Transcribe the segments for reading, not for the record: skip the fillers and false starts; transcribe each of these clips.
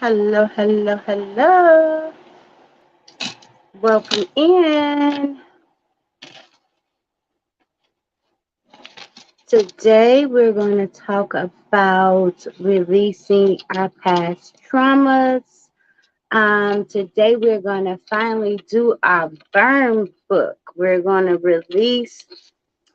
Hello, hello, hello. Welcome in. Today we're going to talk about releasing our past traumas. Today we're going to finally do our burn book. We're going to release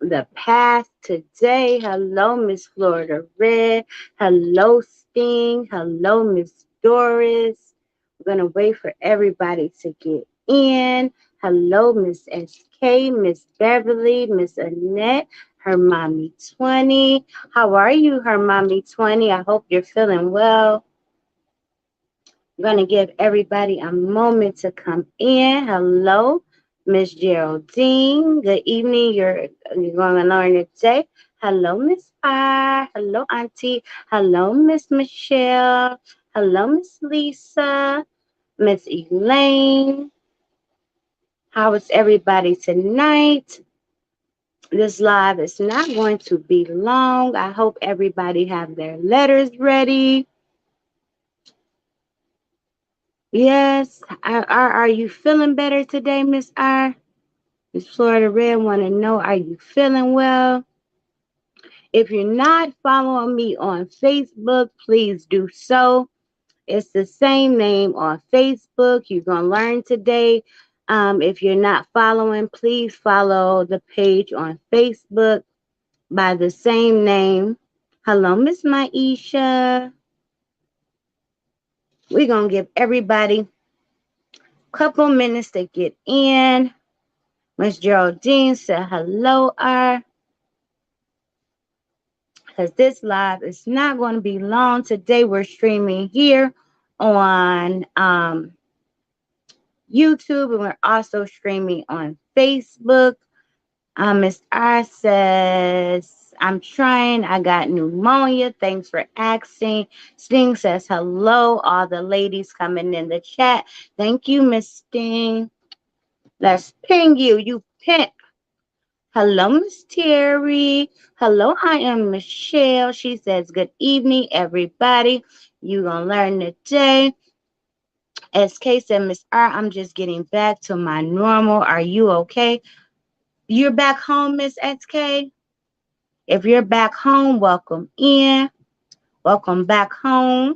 the past today. Hello, Miss Florida Red. Hello, Sting. Hello, Miss Doris. We're going to wait for everybody to get in. Hello, Miss SK, Miss Beverly, Miss Annette, her mommy 20. How are you, her mommy 20? I hope you're feeling well. I'm going to give everybody a moment to come in. Hello, Miss Geraldine. Good evening. You're going to learn today. Hello, Miss R. Hello, Auntie. Hello, Miss Michelle. Hello, Miss Lisa. Miss Elaine. How is everybody tonight? This live is not going to be long. I hope everybody have their letters ready. Yes. Are you feeling better today, Miss R? Miss Florida Red want to know, are you feeling well? If you're not following me on Facebook, please do so. It's the same name on Facebook. You're going to learn today. If you're not following, please follow the page on Facebook by the same name. Hello, Miss Maisha. We're going to give everybody a couple minutes to get in. Miss Geraldine said hello, R. Because this live is not going to be long. Today we're streaming here on YouTube, and we're also streaming on Facebook. Miss R says, I'm trying. I got pneumonia. Thanks for asking. Sting says hello. All the ladies coming in the chat. Thank you, Miss Sting. Let's ping you. You pimp. Hello, Miss Terry. Hello, I am Michelle. She says, good evening, everybody. You gonna learn today. SK said, Miss R, I'm just getting back to my normal. Are you okay? You're back home, Miss SK? If you're back home, welcome in. Welcome back home.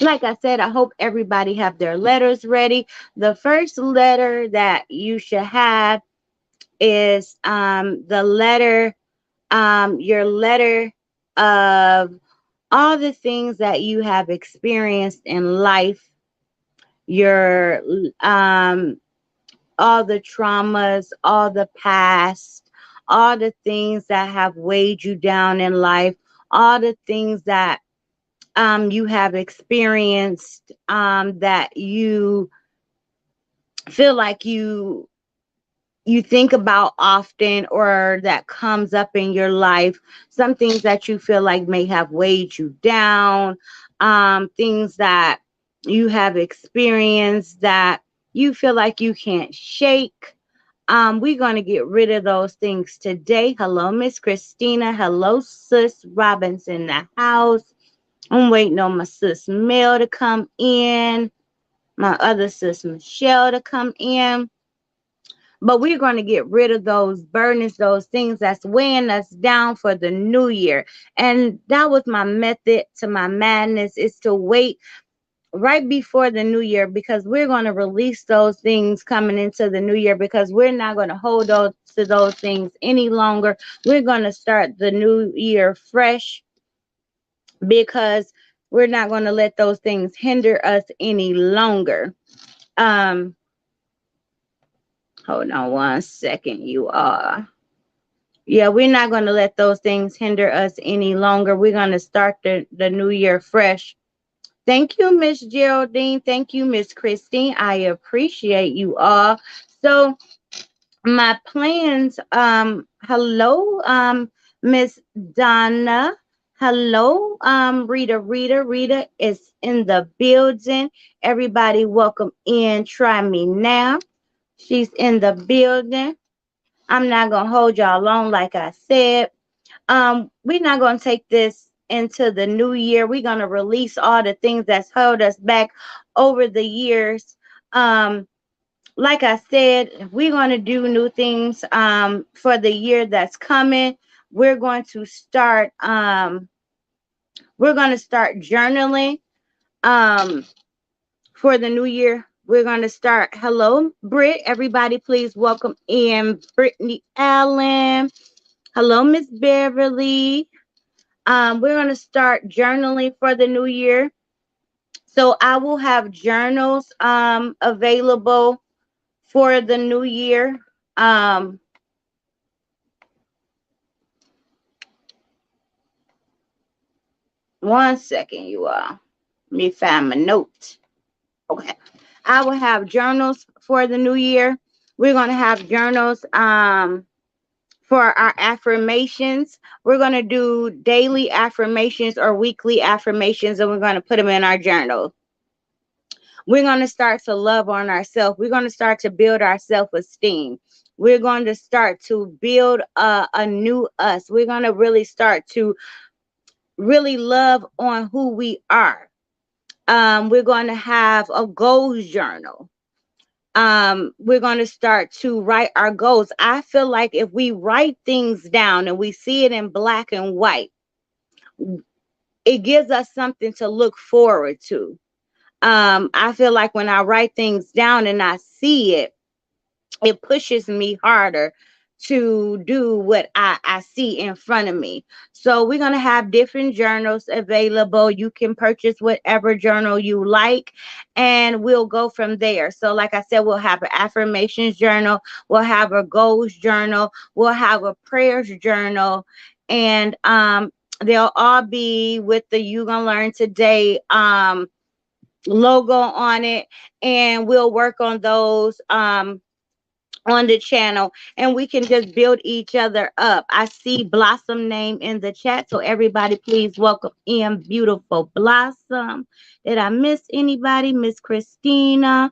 Like I said, I hope everybody have their letters ready. The first letter that you should have is the letter your letter of all the things that you have experienced in life, your all the traumas, all the past, all the things that have weighed you down in life, all the things that you have experienced that you feel like you think about often or that comes up in your life, some things that you feel like may have weighed you down, things that you have experienced that you feel like you can't shake. We're going to get rid of those things today. Hello, Miss Christina. Hello, Sis Robinson in the house. I'm waiting on my sis Mel to come in, my other sis Michelle to come in. But we're going to get rid of those burdens, those things that's weighing us down for the new year. And that was my method to my madness, is to wait right before the new year, because we're going to release those things coming into the new year, because we're not going to hold those to those things any longer. We're going to start the new year fresh, because we're not going to let those things hinder us any longer. Um, Hold on one second, you all. Yeah, we're not going to let those things hinder us any longer. We're going to start the new year fresh. Thank you, Miss Geraldine. Thank you, Miss Christine. I appreciate you all. So my plans, hello, Miss Donna. Hello, Rita is in the building. Everybody welcome in. Try me now. She's in the building. I'm not gonna hold y'all long, like I said. We're not gonna take this into the new year. We're going to release all the things that's held us back over the years. Um, like I said, we're going to do new things for the year that's coming. We're going to start journaling um for the new year. We're going to start. Hello, Britt. Everybody, please welcome in Brittany Allen. Hello, Miss Beverly. We're going to start journaling for the new year. So I will have journals available for the new year. Um, One second, you all. Let me find my notes. Okay. I will have journals for the new year. We're going to have journals for our affirmations. We're going to do daily affirmations or weekly affirmations, and we're going to put them in our journal. We're going to start to love on ourselves. We're going to start to build our self-esteem. We're going to start to build a new us. We're going to really start to really love on who we are. We're going to have a goals journal. We're going to start to write our goals. I feel like if we write things down and we see it in black and white, it gives us something to look forward to. I feel like when I write things down and I see it, it pushes me harder to do what I see in front of me. So we're going to have different journals available. You can purchase whatever journal you like, and we'll go from there. So like I said, we'll have an affirmations journal, we'll have a goals journal, we'll have a prayers journal, and they'll all be with the You Gonna Learn Today logo on it, and we'll work on those on the channel, and we can just build each other up. I see Blossom name in the chat, so everybody please welcome in beautiful Blossom. Did I miss anybody? Miss Christina?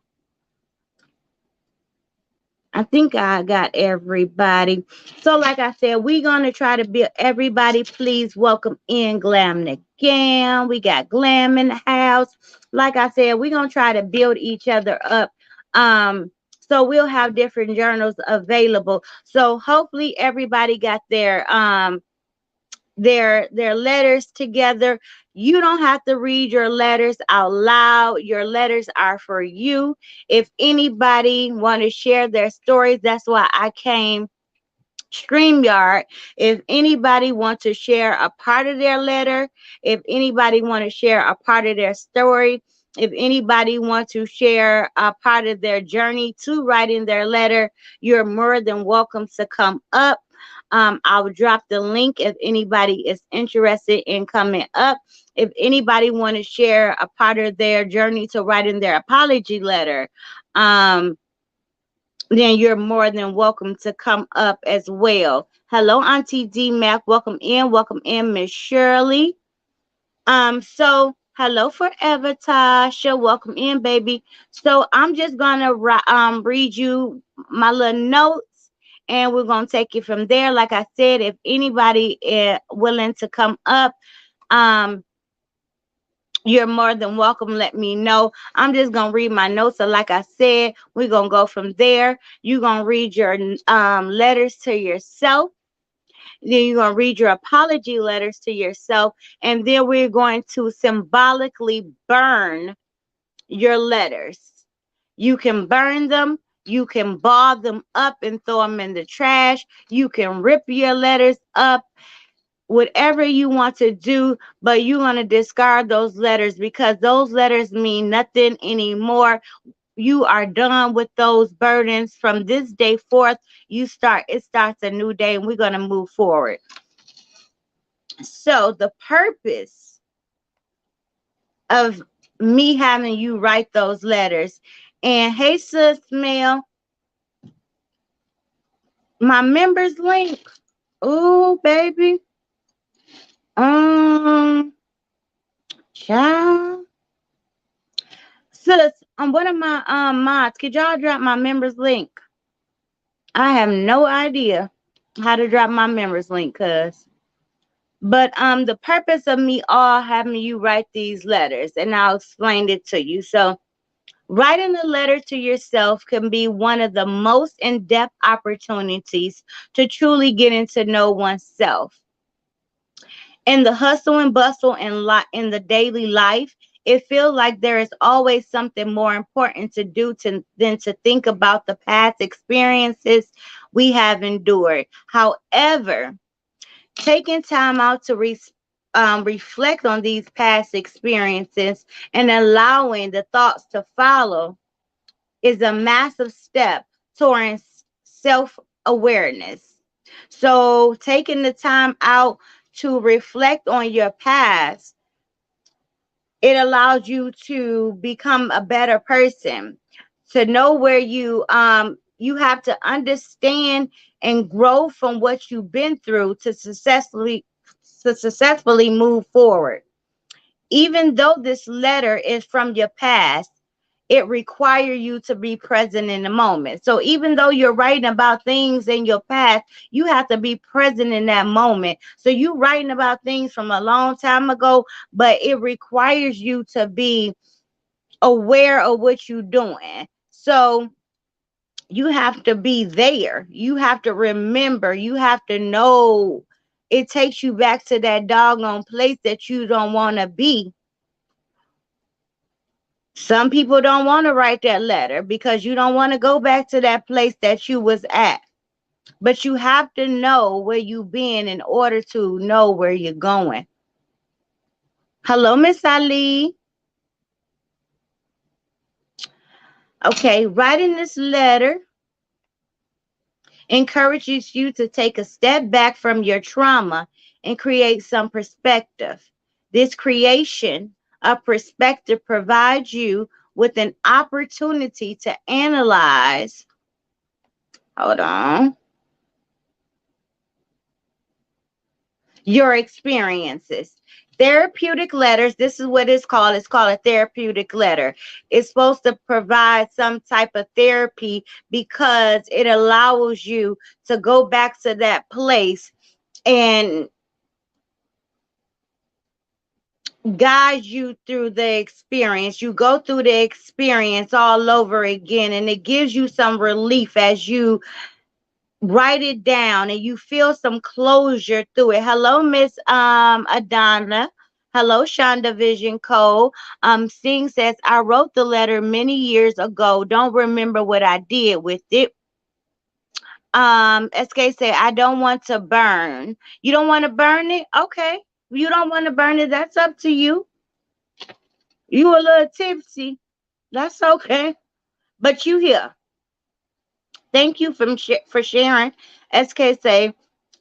I think I got everybody. So like I said, we're going to try to build everybody. Please welcome in Glam the Gam. We got Glam in the house. Like I said, we're going to try to build each other up. So we'll have different journals available. So hopefully everybody got their letters together. You don't have to read your letters out loud. Your letters are for you. If anybody want to share their stories, that's why I came StreamYard. If anybody wants to share a part of their letter, if anybody want to share a part of their story, if anybody wants to share a part of their journey to writing their letter, you're more than welcome to come up. I'll drop the link if anybody is interested in coming up. If anybody want to share a part of their journey to writing their apology letter, then you're more than welcome to come up as well. Hello, Auntie D Mac. Welcome in, Miss Shirley. So hello forever, Tasha. Welcome in, baby. So I'm just gonna read you my little notes, and we're gonna take it from there. Like I said, if anybody is willing to come up, um, you're more than welcome. Let me know. I'm just gonna read my notes. So like I said, we're gonna go from there. You're gonna read your letters to yourself. Then you're going to read your apology letters to yourself. And then we're going to symbolically burn your letters. You can burn them. You can ball them up and throw them in the trash. You can rip your letters up. Whatever you want to do, but you're going to discard those letters because those letters mean nothing anymore. You are done with those burdens. From this day forth, it starts a new day, and we're going to move forward. So the purpose of me having you write those letters, and hey sis Mel, my members link. Oh baby. Child. Sis, one of my mods, could y'all drop my members link? I have no idea how to drop my members link, cuz But the purpose of me all having you write these letters, and I'll explain it to you. So writing a letter to yourself can be one of the most in-depth opportunities to truly getting to know oneself. In the hustle and bustle and in the daily life, it feels like there is always something more important to do than to think about the past experiences we have endured. However, taking time out to reflect on these past experiences and allowing the thoughts to follow is a massive step towards self awareness. So, taking the time out to reflect on your past, it allows you to become a better person, to know where you have to understand and grow from what you've been through to successfully move forward. Even though this letter is from your past, it requires you to be present in the moment. So even though you're writing about things in your past, you have to be present in that moment. So you writing about things from a long time ago, but it requires you to be aware of what you're doing. So you have to be there. You have to remember. You have to know. It takes you back to that doggone place that you don't want to be. Some people don't want to write that letter because you don't want to go back to that place that you was at. But you have to know where you've been in order to know where you're going. Hello, Miss Ali. Okay, writing this letter encourages you to take a step back from your trauma and create some perspective. This creation of perspective provides you with an opportunity to analyze. Hold on. Your experiences. Therapeutic letters, this is what it's called. It's called a therapeutic letter. It's supposed to provide some type of therapy because it allows you to go back to that place and guide you through the experience. You go through the experience all over again, and it gives you some relief as you write it down and you feel some closure through it. Hello, Miss Adana. Hello, Shonda Vision Code. Sing says, I wrote the letter many years ago. Don't remember what I did with it. SK said, I don't want to burn. You don't want to burn it? Okay. You don't want to burn it. That's up to you. You a little tipsy. That's okay. But you here. Thank you for sharing. SK say,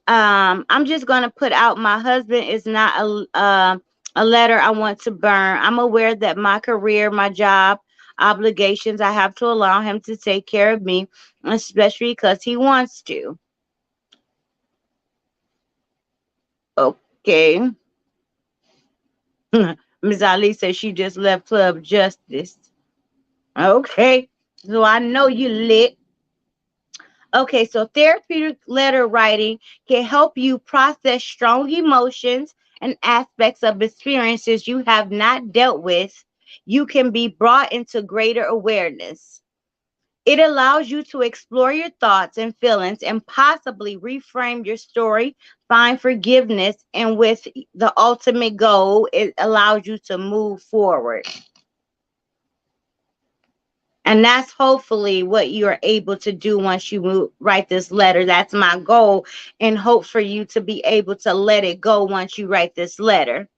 I'm just gonna put out my husband is not a letter I want to burn. I'm aware that my career, my job obligations, I have to allow him to take care of me, especially because he wants to. Okay. Ms. Ali says she just left Club Justice. Okay. So I know you lit. Okay, so therapeutic letter writing can help you process strong emotions and aspects of experiences you have not dealt with. You can be brought into greater awareness. It allows you to explore your thoughts and feelings and possibly reframe your story, find forgiveness, and with the ultimate goal, it allows you to move forward. And that's hopefully what you're able to do once you write this letter. That's my goal, and hope for you to be able to let it go once you write this letter.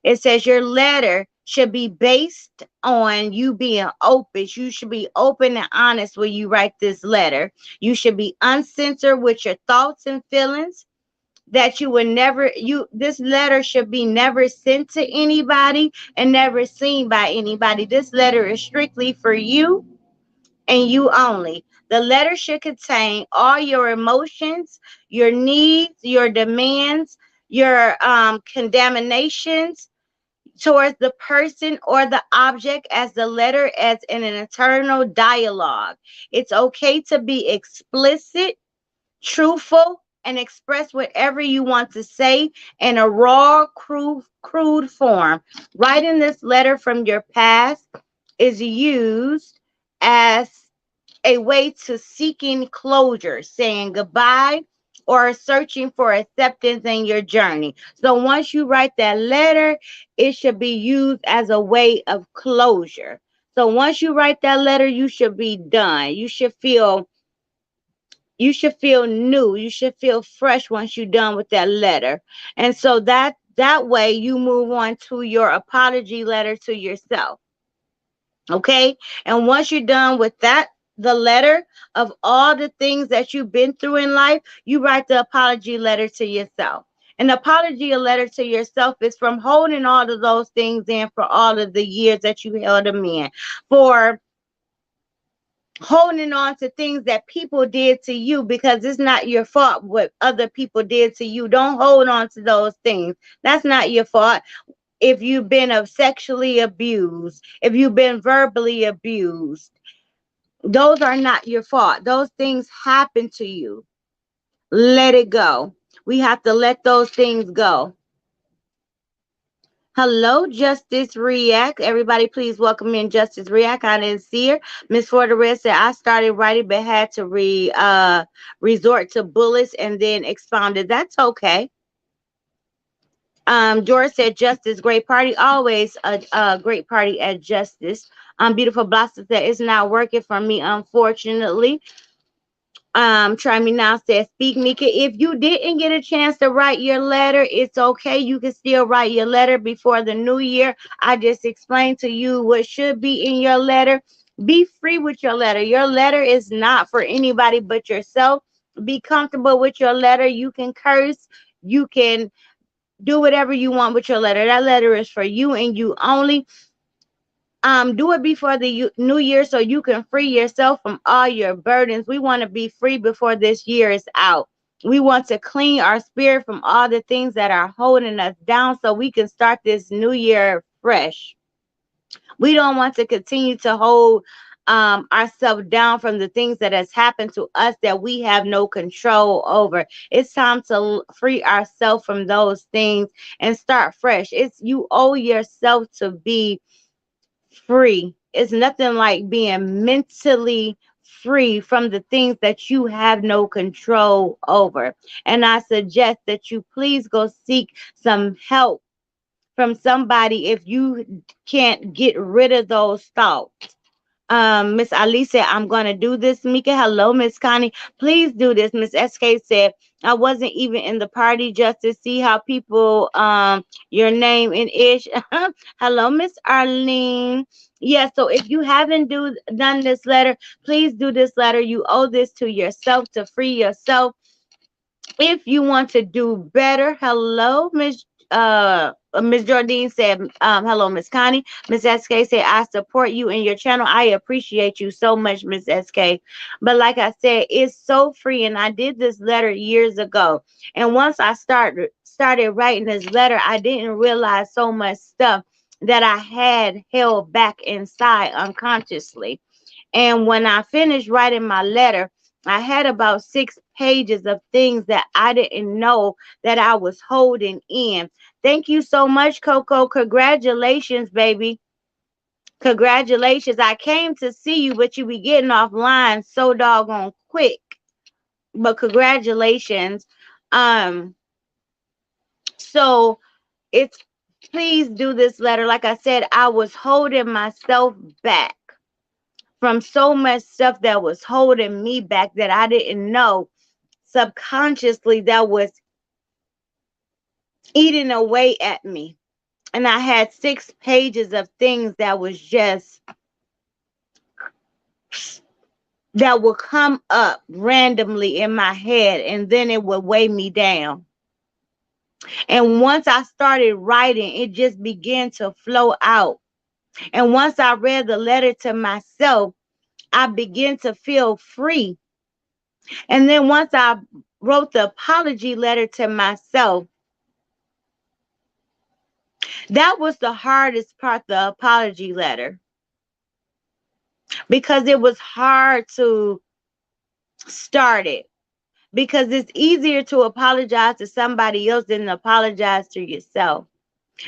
It says your letter should be based on you being open. You should be open and honest when you write this letter. You should be uncensored with your thoughts and feelings that you would never you this letter should be never sent to anybody and never seen by anybody. This letter is strictly for you and you only. The letter should contain all your emotions, your needs, your demands, your condemnations towards the person or the object as the letter as in an eternal dialogue. It's okay to be explicit, truthful, and express whatever you want to say in a raw, crude form. Writing this letter from your past is used as a way to seeking closure, saying goodbye, or searching for acceptance in your journey. So once you write that letter, it should be used as a way of closure. So once you write that letter, you should be done. You should feel new. You should feel fresh once you're done with that letter. And so that way you move on to your apology letter to yourself. Okay? And once you're done with that, the letter of all the things that you've been through in life, you write the apology letter to yourself. An apology letter to yourself is from holding all of those things in for all of the years that you held them in, for holding on to things that people did to you, because it's not your fault what other people did to you. Don't hold on to those things. That's not your fault. If you've been sexually abused, if you've been verbally abused, those are not your fault. Those things happen to you. Let it go. We have to let those things go. Hello, Justice React. Everybody, please welcome in Justice React. I didn't see her. Miss Forderez said, I started writing but had to resort to bullets and then expounded. That's okay. George said, Justice, great party. Always a great party at Justice. Beautiful Blossom said, it's not working for me, unfortunately. Try me now says, speak Mika. If you didn't get a chance to write your letter, it's okay. You can still write your letter before the new year. I just explained to you what should be in your letter. Be free with your letter. Your letter is not for anybody but yourself. Be comfortable with your letter. You can curse. You can do whatever you want with your letter. That letter is for you and you only. Do it before the new year so you can free yourself from all your burdens. We want to be free before this year is out. We want to clean our spirit from all the things that are holding us down so we can start this new year fresh. We don't want to continue to hold ourselves down from the things that has happened to us that we have no control over. It's time to free ourselves from those things and start fresh. It's you owe yourself to be free. It's nothing like being mentally free from the things that you have no control over. And I suggest that you please go seek some help from somebody if you can't get rid of those thoughts. Miss Ali said, I'm gonna do this. Mika, hello, Miss Connie. Please do this. Miss SK said, I wasn't even in the party just to see how people your name in ish. Hello, Miss Arlene. Yeah, so if you haven't done this letter, please do this letter. You owe this to yourself to free yourself. If you want to do better, hello, Miss Jardine said, hello, Miss Connie. Miss SK said, I support you in your channel. I appreciate you so much, Miss SK. But like I said, it's so free. And I did this letter years ago. And once I started writing this letter, I didn't realize so much stuff that I had held back inside unconsciously. And when I finished writing my letter, I had about 6 pages of things that I didn't know that I was holding in. Thank you so much, Coco. Congratulations, baby. Congratulations. I came to see you, but you be getting offline so doggone quick. But congratulations. Um, so it's please do this letter. Like I said, I was holding myself back from so much stuff that was holding me back that I didn't know subconsciously that was eating away at me. And I had 6 pages of things that was just that would come up randomly in my head and then it would weigh me down. And once I started writing, it just began to flow out. And once I read the letter to myself, I began to feel free. And then once I wrote the apology letter to myself, that was the hardest part, the apology letter, because it was hard to start it. because it's easier to apologize to somebody else than to apologize to yourself.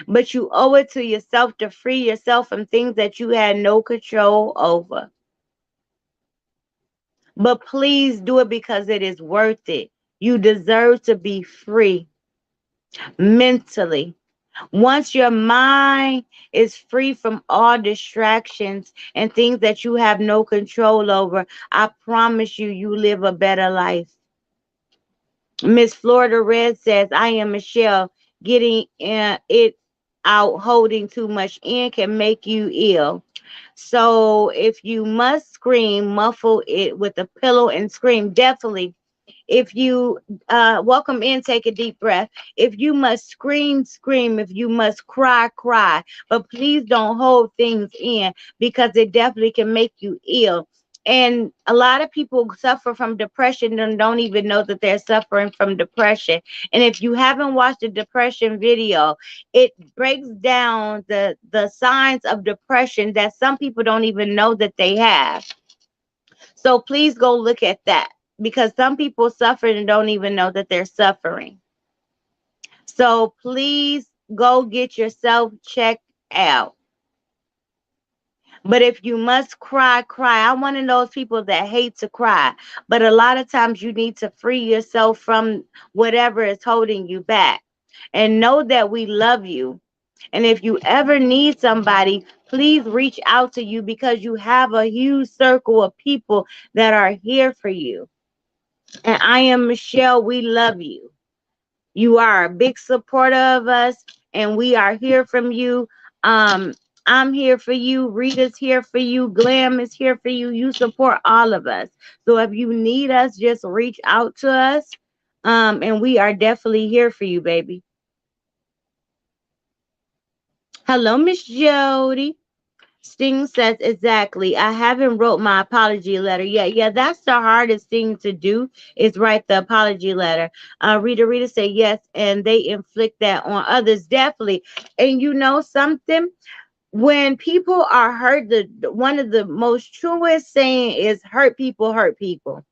But you owe it to yourself to free yourself from things that you had no control over. But please do it because it is worth it. You deserve to be free mentally. Once your mind is free from all distractions and things that you have no control over, I promise you, you live a better life. Miss Florida Red says, I am Michelle. Getting it out, holding too much in can make you ill. So if you must scream, muffle it with a pillow and scream. Definitely. If you welcome in, take a deep breath. If you must scream, scream. If you must cry, cry. But please don't hold things in because it definitely can make you ill. And a lot of people suffer from depression and don't even know that they're suffering from depression. And if you haven't watched a depression video, it breaks down the signs of depression that some people don't even know that they have. So please go look at that because some people suffer and don't even know that they're suffering. So please go get yourself checked out. But if you must cry, cry. I'm one of those people that hate to cry. But a lot of times you need to free yourself from whatever is holding you back. And know that we love you. And if you ever need somebody, please reach out to you because you have a huge circle of people that are here for you. And I am Michelle. We love you. You are a big supporter of us, and we are here from you. Um, I'm here for you. Rita's here for you. Glam is here for you. You support all of us. So if you need us, just reach out to us. And we are definitely here for you, baby. Hello, Miss Jody. Sting says, exactly. I haven't wrote my apology letter yet. Yeah, that's the hardest thing to do is write the apology letter. Rita said yes, and they inflict that on others, definitely. And you know something? When people are hurt, one of the most truest saying is hurt people hurt people.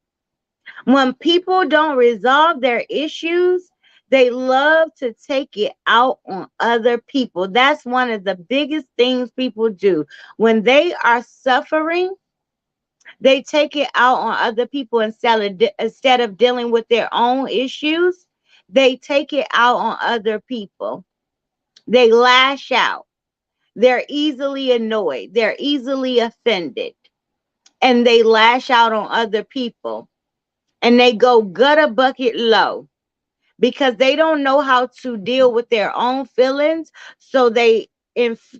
When people don't resolve their issues, they love to take it out on other people. That's one of the biggest things people do. When they are suffering, they take it out on other people instead of dealing with their own issues. They take it out on other people. They lash out. They're easily annoyed. They're easily offended. And they lash out on other people. And they go gutter bucket low because they don't know how to deal with their own feelings. So they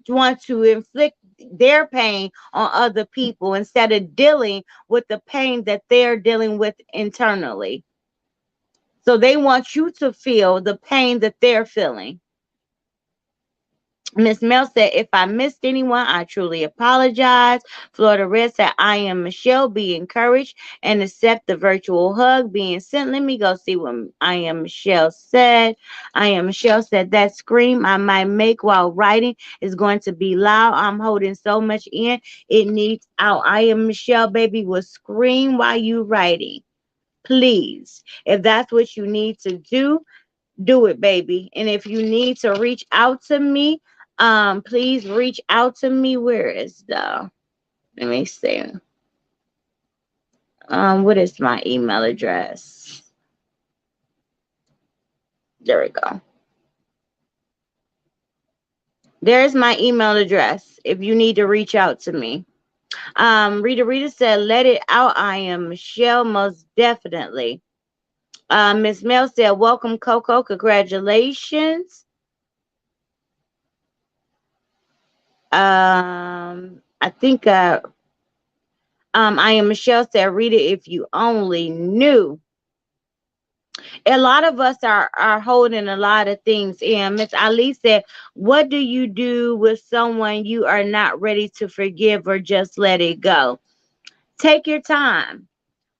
want to inflict their pain on other people instead of dealing with the pain that they're dealing with internally. So they want you to feel the pain that they're feeling. Miss Mel said, if I missed anyone, I truly apologize. Florida Red said, I am Michelle. Be encouraged and accept the virtual hug being sent. Let me go see what I am Michelle said. I am Michelle said, that scream I might make while writing is going to be loud. I'm holding so much in. It needs out. I am Michelle, baby, will scream while you writing. Please. If that's what you need to do it, baby. And if you need to reach out to me, please reach out to me. Where is the, let me see. What is my email address? There we go. There's my email address if you need to reach out to me. Rita said, let it out. I am Michelle, most definitely. Miss Mel said, welcome, Coco. Congratulations. I think I am Michelle said, Rita, if you only knew. A lot of us are holding a lot of things in. Miss Ali said, what do you do with someone you are not ready to forgive or just let it go? Take your time.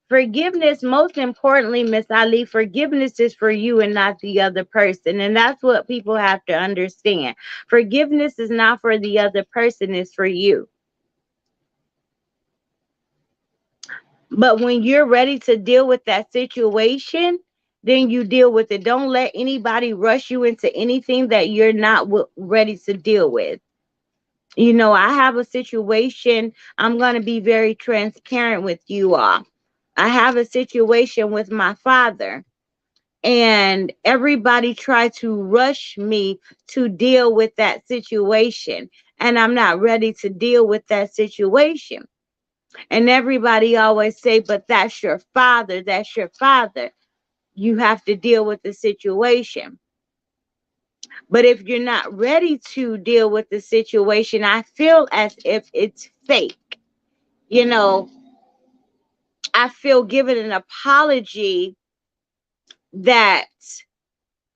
Forgiveness, most importantly, Miss Ali, forgiveness is for you and not the other person. And that's what people have to understand. Forgiveness is not for the other person, it's for you. But when you're ready to deal with that situation, then you deal with it. Don't let anybody rush you into anything that you're not ready to deal with. You know, I have a situation. I'm going to be very transparent with you all. I have a situation with my father, and everybody tried to rush me to deal with that situation. And I'm not ready to deal with that situation. And everybody always say, but that's your father. That's your father. You have to deal with the situation. But if you're not ready to deal with the situation, I feel as if it's fake. You know, I feel giving an apology that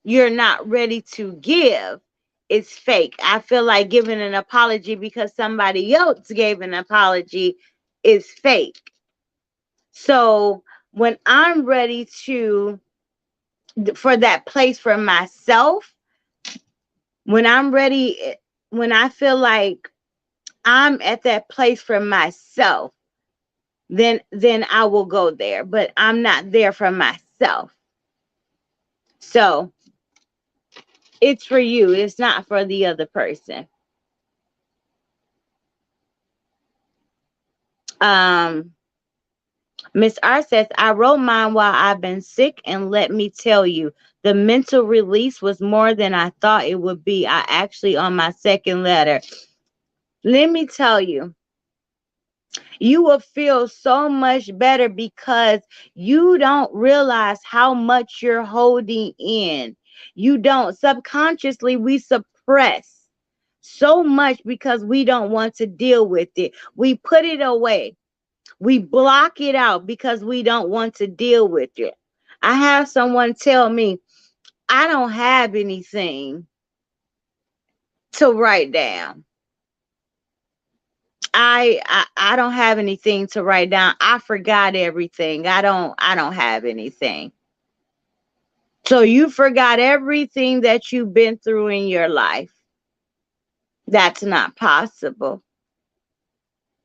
you're not ready to give is fake. I feel like giving an apology because somebody else gave an apology is fake. So when I'm ready to for that place for myself, when I'm ready, when I feel like I'm at that place for myself, then I will go there. But I'm not there for myself. So it's for you. It's not for the other person. Um, Miss R says, I wrote mine while I've been sick, and let me tell you, the mental release was more than I thought it would be. I actually on my second letter. Let me tell you, you will feel so much better because you don't realize how much you're holding in. You don't. Subconsciously, we suppress so much because we don't want to deal with it. We put it away. We block it out because we don't want to deal with it. I have someone tell me, I don't have anything to write down. I don't have anything to write down. I forgot everything. I don't have anything. So you forgot everything that you've been through in your life. That's not possible.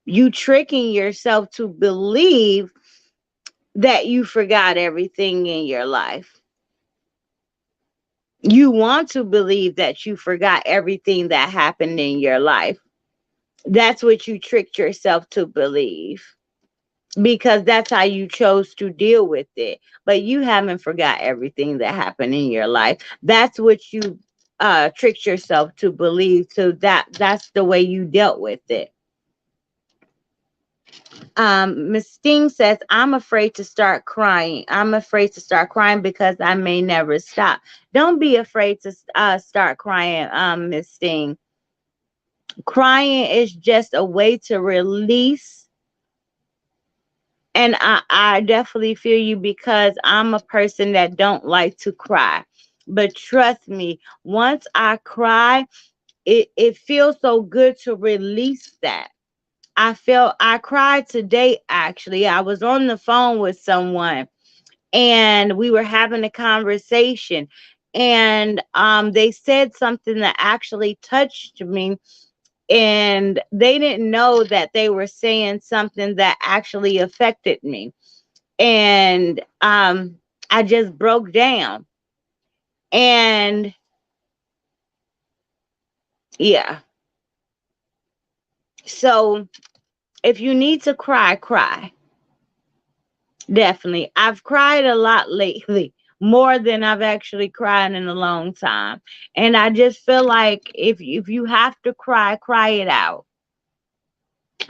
You tricking yourself to believe that you forgot everything in your life. You want to believe that you forgot everything that happened in your life. That's what you tricked yourself to believe, because that's how you chose to deal with it. But you haven't forgot everything that happened in your life. That's what you tricked yourself to believe. So that's the way you dealt with it. Miss Sting says, I'm afraid to start crying. I'm afraid to start crying because I may never stop. Don't be afraid to start crying, Miss Sting. Crying is just a way to release. And I definitely feel you because I'm a person that don't like to cry. But trust me, once I cry, it feels so good to release that. I cried today actually. I was on the phone with someone and we were having a conversation, and they said something that actually touched me, and they didn't know that they were saying something that actually affected me. And I just broke down. And yeah. So if you need to cry, cry. Definitely. I've cried a lot lately, more than I've actually cried in a long time. And I just feel like if you have to cry, cry it out.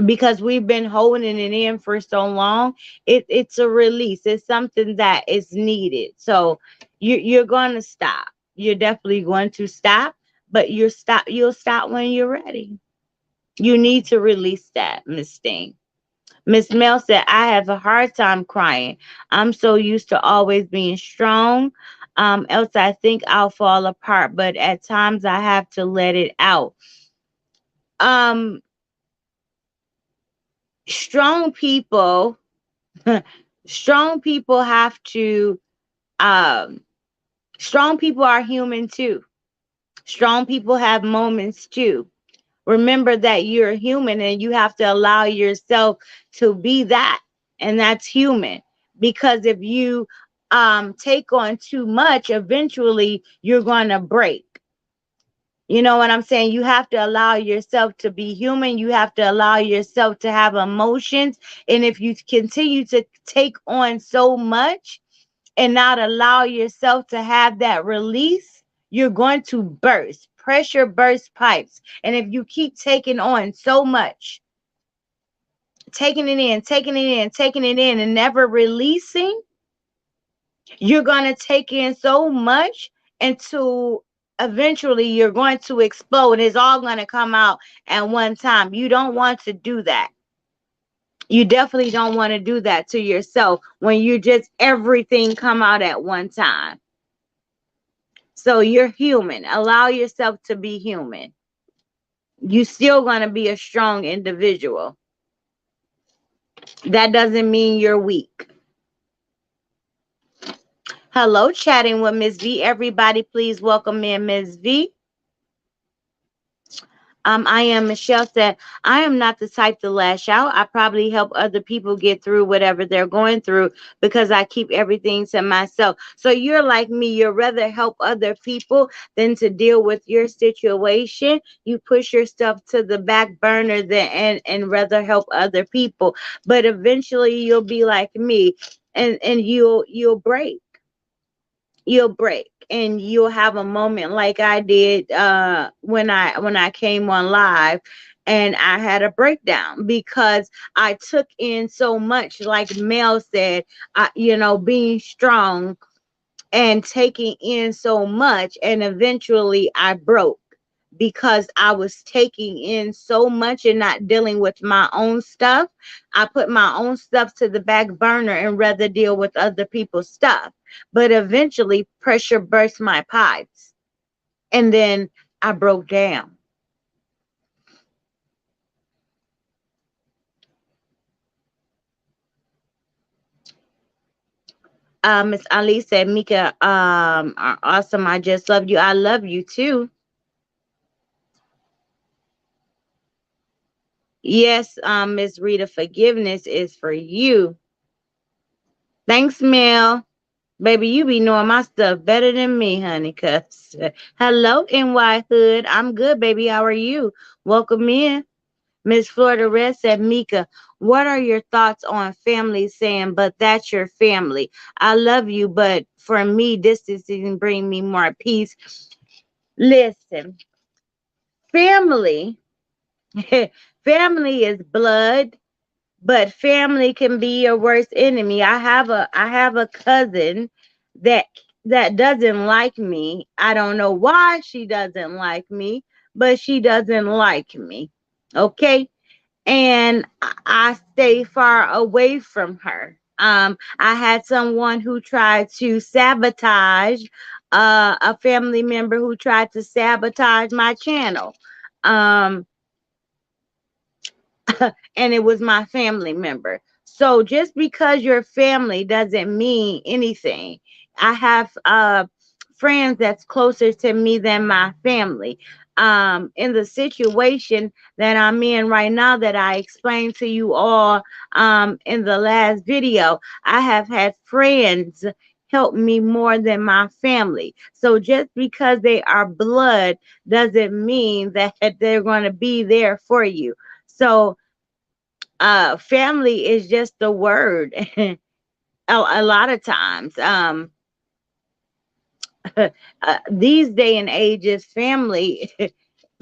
Because we've been holding it in for so long, it's a release. It's something that is needed. So you're going to stop. You're definitely going to stop, but you'll stop when you're ready. You need to release that, Miss Sting. Miss Mel said, I have a hard time crying. I'm so used to always being strong. Else I think I'll fall apart, but at times I have to let it out. Um, strong people, strong people have to, um, strong people are human too. Strong people have moments too. Remember that you're human and you have to allow yourself to be that. and that's human. Because if you take on too much, eventually you're going to break. You know what I'm saying? You have to allow yourself to be human. You have to allow yourself to have emotions. And if you continue to take on so much and not allow yourself to have that release, you're going to burst. Pressure bursts pipes. And if you keep taking on so much, taking it in, taking it in, taking it in, and never releasing, you're going to take in so much until eventually you're going to explode. It's all going to come out at one time. You don't want to do that. You definitely don't want to do that to yourself when you just everything come out at one time. So you're human. Allow yourself to be human. You still going to be a strong individual. That doesn't mean you're weak. Hello, chatting with Miss V. Everybody, please welcome in Miss V. I am Michelle said, I am not the type to lash out. I probably help other people get through whatever they're going through because I keep everything to myself. So you're like me. You'd rather help other people than to deal with your situation. You push yourself to the back burner and rather help other people. But eventually you'll be like me and you'll break. You'll break and you'll have a moment like I did when I came on live, and I had a breakdown because I took in so much, like Mel said, being strong and taking in so much, and eventually I broke because I was taking in so much and not dealing with my own stuff. I put my own stuff to the back burner and rather deal with other people's stuff. But eventually pressure burst my pipes, and then I broke down. Miss Ali said, Mika, are awesome. I just love you. I love you too. Yes, Miss Rita, forgiveness is for you. Thanks, Mel. Baby, you be knowing my stuff better than me, honey. Cause hello, NY Hood. I'm good, baby. How are you? Welcome in. Miss Florida Red said, Mika, what are your thoughts on family saying, but that's your family? I love you, but for me, distancing bring me more peace. Listen, family, family is blood, but family can be your worst enemy. I have a cousin that doesn't like me. I don't know why she doesn't like me, but she doesn't like me. Okay? And I stay far away from her. I had someone who tried to sabotage a family member who tried to sabotage my channel. Um and it was my family member. So just because you're family doesn't mean anything. I have friends that's closer to me than my family. In the situation that I'm in right now that I explained to you all in the last video, I have had friends help me more than my family. So just because they are blood doesn't mean that they're going to be there for you. So family is just a word. A lot of times these day and ages family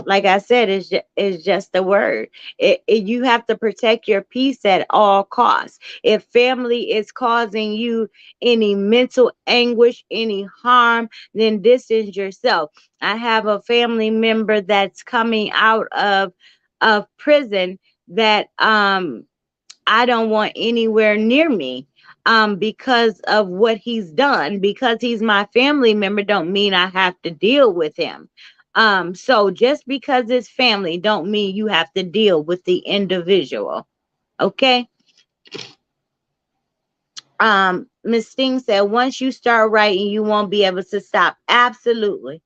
like I said is just a word. You have to protect your peace at all costs. If family is causing you any mental anguish, any harm, then distance yourself. I have a family member that's coming out of prison that I don't want anywhere near me because of what he's done. Because he's my family member don't mean I have to deal with him. So just because it's family don't mean you have to deal with the individual. Okay? Miss Sting said once you start writing, you won't be able to stop. Absolutely.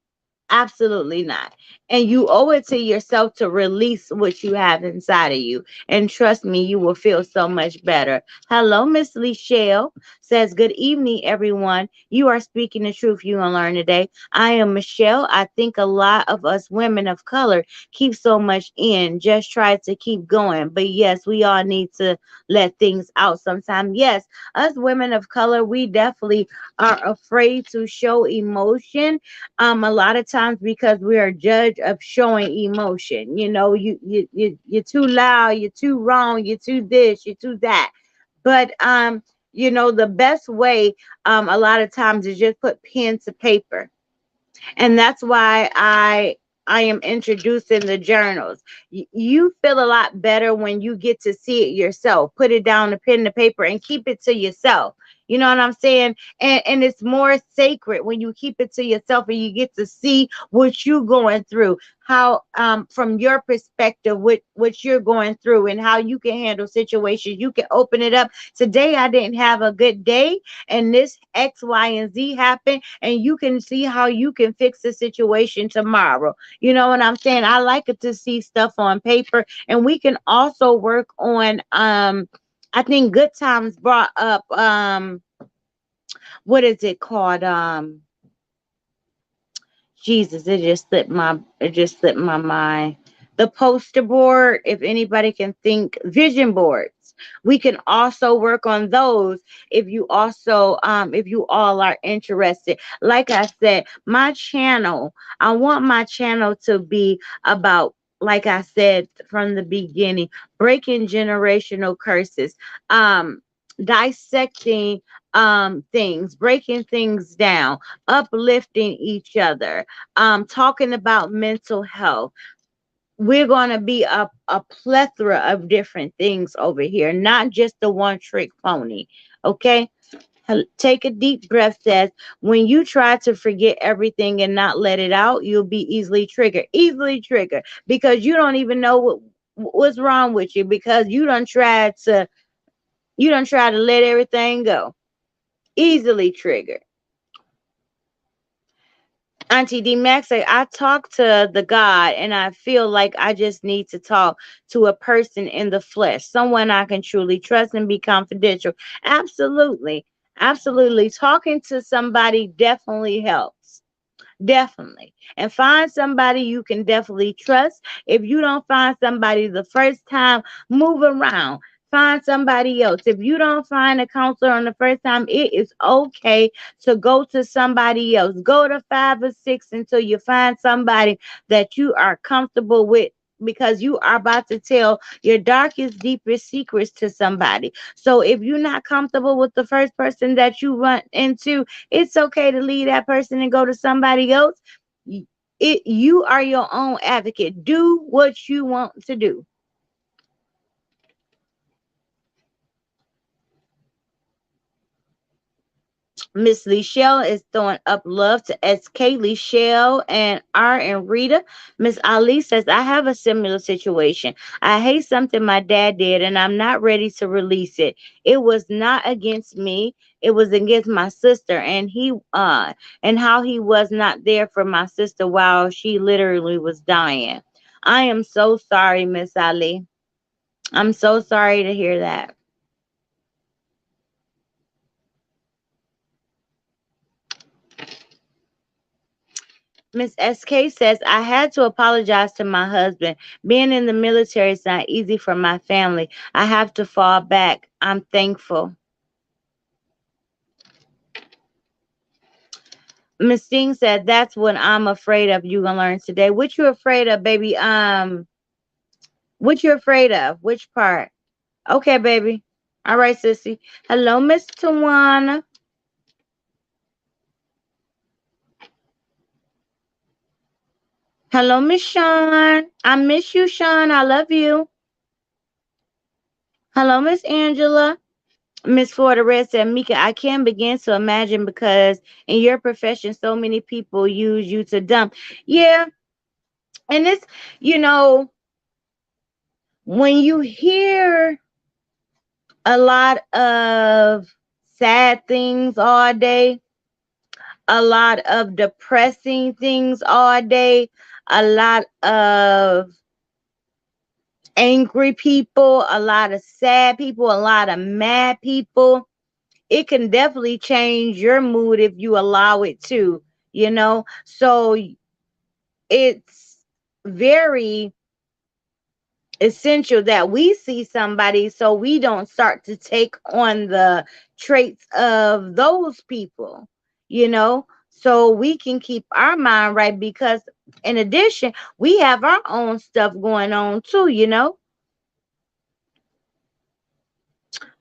Absolutely not. And you owe it to yourself to release what you have inside of you. And trust me, you will feel so much better. Hello, Miss Michelle says, good evening, everyone. You are speaking the truth you will learn today. I am Michelle. I think a lot of us women of color keep so much in, just try to keep going. But yes, we all need to let things out sometimes. Yes, us women of color, we definitely are afraid to show emotion, a lot of times because we are judged of showing emotion. You know, you're too loud, you're too wrong, you're too this, you're too that. But you know, the best way a lot of times is just put pen to paper. And that's why I am introducing the journals. You feel a lot better when you get to see it yourself. Put it down, the pen, the paper, and keep it to yourself. You know what I'm saying? And it's more sacred when you keep it to yourself and you get to see what you're going through, how from your perspective what you're going through and how you can handle situations. You can open it up. Today I didn't have a good day and this X, Y, and Z happened, and you can see how you can fix the situation tomorrow. You know what I'm saying? I like it to see stuff on paper, and we can also work on I think Good Times brought up what is it called? Jesus, it just slipped my mind. The poster board, if anybody can think, vision boards. We can also work on those if you all are interested. Like I said, my channel, I want my channel to be about, like I said from the beginning, breaking generational curses, dissecting things, breaking things down, uplifting each other, talking about mental health. We're going to be a plethora of different things over here, not just the one trick pony. Okay. Take a deep breath. Says, when you try to forget everything and not let it out, you'll be easily triggered because you don't even know what's wrong with you because you don't try to let everything go. Easily triggered. Auntie D Max say, I talk to the God and I feel like I just need to talk to a person in the flesh, someone I can truly trust and be confidential. Absolutely. Absolutely. Talking to somebody definitely helps. Definitely. And find somebody you can definitely trust. If you don't find somebody the first time, move around. Find somebody else. If you don't find a counselor on the first time, it is okay to go to somebody else. Go to 5 or 6 until you find somebody that you are comfortable with because you are about to tell your darkest, deepest secrets to somebody. So if you're not comfortable with the first person that you run into, it's okay to leave that person and go to somebody else. You are your own advocate. Do what you want to do. Miss Shell is throwing up love to SK Shell and R and Rita. Miss Ali says, I have a similar situation. I hate something my dad did and I'm not ready to release it. It was not against me. It was against my sister and how he was not there for my sister while she literally was dying. I am so sorry, Miss Ali. I'm so sorry to hear that. Miss SK says, I had to apologize to my husband. Being in the military is not easy for my family. I have to fall back. I'm thankful. Miss Sting said, that's what I'm afraid of. You gonna learn today. What you afraid of, baby? What you afraid of? Which part? Okay, baby. All right, sissy. Hello, Miss Tawana. Hello, Miss Sean. I miss you, Sean. I love you. Hello, Miss Angela. Miss Florida Red said, Mika, I can't begin to imagine because in your profession, so many people use you to dump. Yeah. And it's, you know, when you hear a lot of sad things all day, a lot of depressing things all day, a lot of angry people, a lot of sad people, a lot of mad people. It can definitely change your mood if you allow it to, you know? So it's very essential that we see somebody so we don't start to take on the traits of those people, you know, so we can keep our mind right because in addition, we have our own stuff going on too, you know.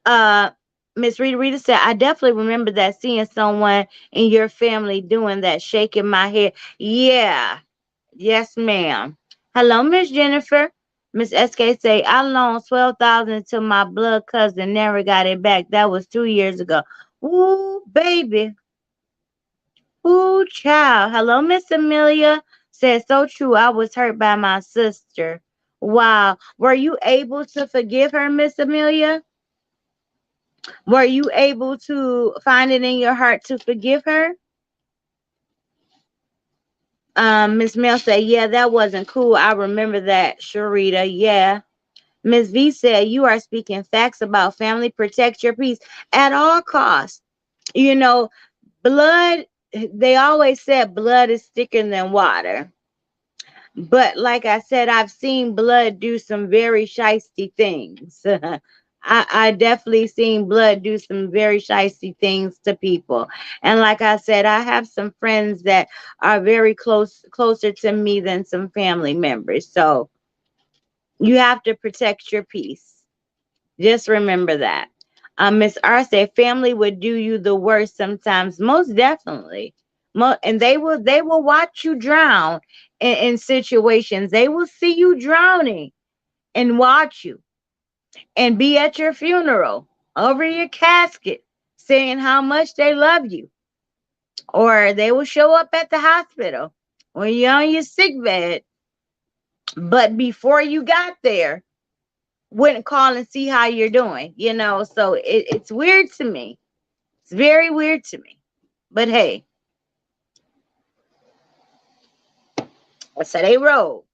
Uh Miss Rita said, I definitely remember that seeing someone in your family doing that, shaking my head. Yeah, yes, ma'am. Hello, Miss Jennifer. Miss SK say, I loaned 12,000 to my blood cousin, never got it back. That was 2 years ago. Ooh, baby. Ooh, child. Hello, Miss Amelia. Said, so true. I was hurt by my sister. Wow. Were you able to forgive her, Miss Amelia? Were you able to find it in your heart to forgive her? Miss Mel said, yeah, that wasn't cool. I remember that, Sharita. Yeah. Miss V said, you are speaking facts about family. Protect your peace at all costs. You know, blood, they always said blood is thicker than water. But like I said, I've seen blood do some very shisty things. I definitely seen blood do some very shisty things to people. And like I said, I have some friends that are very closer to me than some family members. So you have to protect your peace. Just remember that. Miss R said family would do you the worst sometimes. Most definitely. And they will watch you drown in situations. They will see you drowning and watch you and be at your funeral over your casket saying how much they love you. Or they will show up at the hospital when you're on your sick bed. But before you got there, wouldn't call and see how you're doing, you know. So it's weird to me. It's very weird to me. But hey, that's how they roll.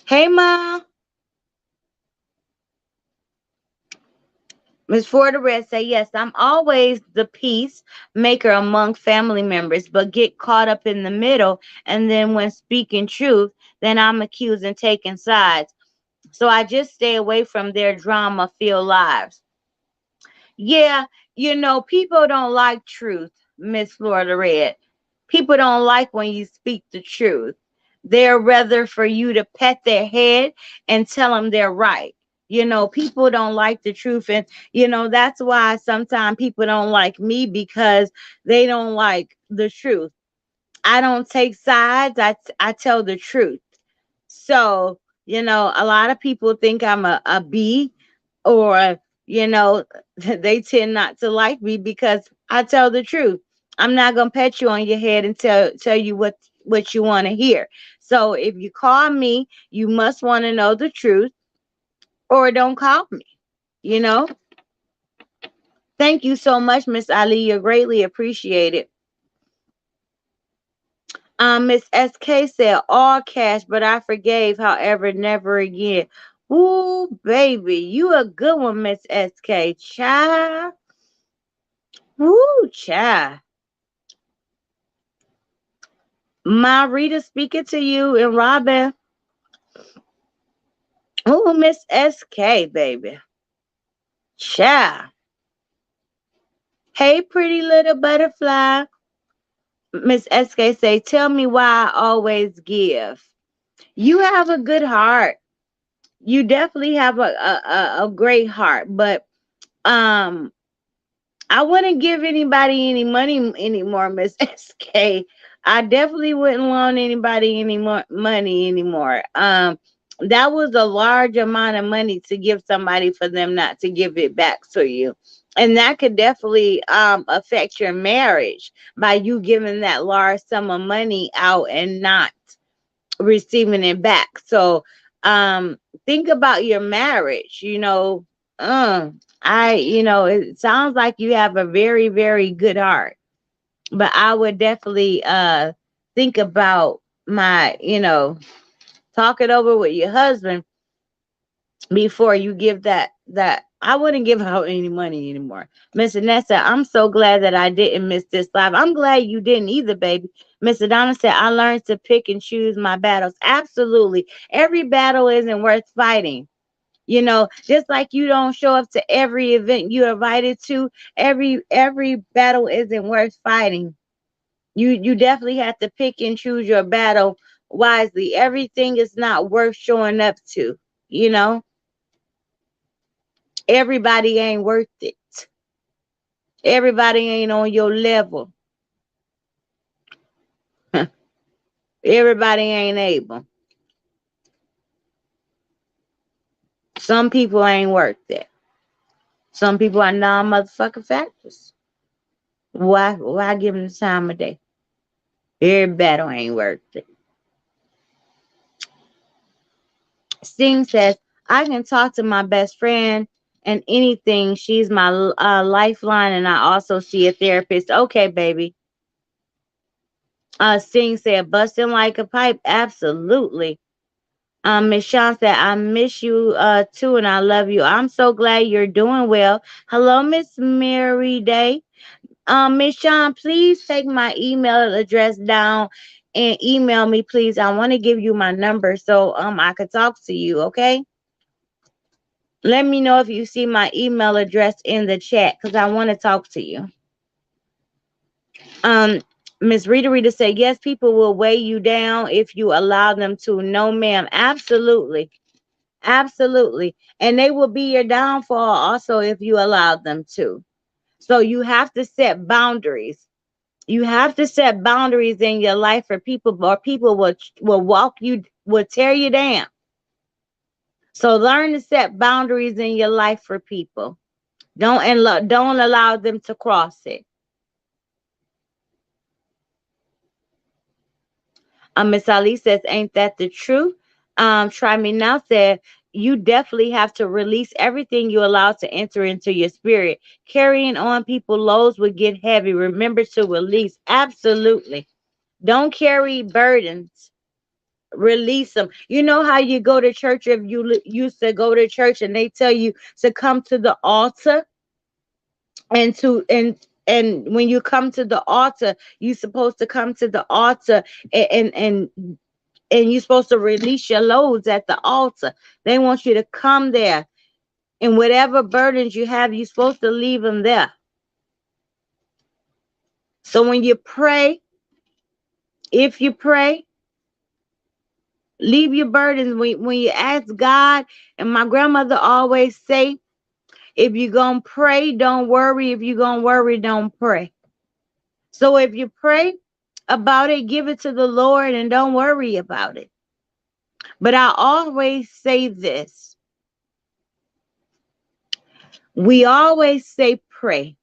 Hey, Ma. Miss Red say, yes, I'm always the peace maker among family members, but get caught up in the middle. And then when speaking truth, then I'm accused and taking sides. So I just stay away from their drama filled lives. Yeah, people don't like truth, Miss Florida Red. People don't like when you speak the truth. They're rather for you to pet their head and tell them they're right. People don't like the truth. And, that's why sometimes people don't like me because they don't like the truth. I don't take sides. I tell the truth. So, a lot of people think I'm a B or, they tend not to like me because I tell the truth. I'm not going to pet you on your head and tell you what you want to hear. So if you call me, you must want to know the truth or don't call me, you know? Thank you so much, Miss Ali. You're greatly appreciated. Miss SK said all cash, but I forgave, however, never again. Ooh, baby, you a good one, Miss SK. Child. Ooh, child. My Rita speaking to you and Robin. Ooh, Miss SK, baby. Child. Hey, pretty little butterfly. Miss SK say, tell me why I always give. You have a good heart. You definitely have a great heart, but um I wouldn't give anybody any money anymore, Miss SK. I definitely wouldn't loan anybody any more money anymore. That was a large amount of money to give somebody for them not to give it back to you. And that could definitely affect your marriage by you giving that large sum of money out and not receiving it back. So think about your marriage, it sounds like you have a very, very good heart. But I would definitely think about talk it over with your husband before you give that. I wouldn't give out any money anymore. Miss Annette said, I'm so glad that I didn't miss this live. I'm glad you didn't either, baby. Miss Adonna said, I learned to pick and choose my battles. Absolutely. Every battle isn't worth fighting. Just like you don't show up to every event you're invited to, every battle isn't worth fighting. You definitely have to pick and choose your battle wisely. Everything is not worth showing up to. You know, everybody ain't worth it. Everybody ain't on your level. Everybody ain't able. Some people ain't worth it. Some people are non-motherfucking factors. Why give them the time of day? Every battle ain't worth it. Sting says, I can talk to my best friend and anything. She's my lifeline, and I also see a therapist. Okay, baby. Sting said, busting like a pipe. Absolutely. Miss Sean said, I miss you too, and I love you. I'm so glad you're doing well. Hello, Miss Mary Day. Miss Sean, please take my email address down and email me, please. I want to give you my number so I could talk to you, okay? Let me know if you see my email address in the chat because I want to talk to you. Um, Miss Rita said, yes, people will weigh you down if you allow them to. No, ma'am. Absolutely. Absolutely. And they will be your downfall also if you allow them to. So you have to set boundaries. You have to set boundaries in your life for people, or people will tear you down. So learn to set boundaries in your life for people. Don't allow them to cross it. Miss Ali says, ain't that the truth? Try me now said, you definitely have to release everything you allow to enter into your spirit. Carrying on people loads will get heavy. Remember to release. Absolutely. Don't carry burdens. Release them. You know how you go to church, if you used to go to church and they tell you to come to the altar, and when you come to the altar, you're supposed to come to the altar, and you're supposed to release your loads at the altar. They want you to come there, and whatever burdens you have, you're supposed to leave them there. So when you pray, if you pray, leave your burdens. When you ask God, and my grandmother always say, if you're going to pray, don't worry. If you're going to worry, don't pray. So if you pray about it, give it to the Lord and don't worry about it. But I always say this. We always say pray.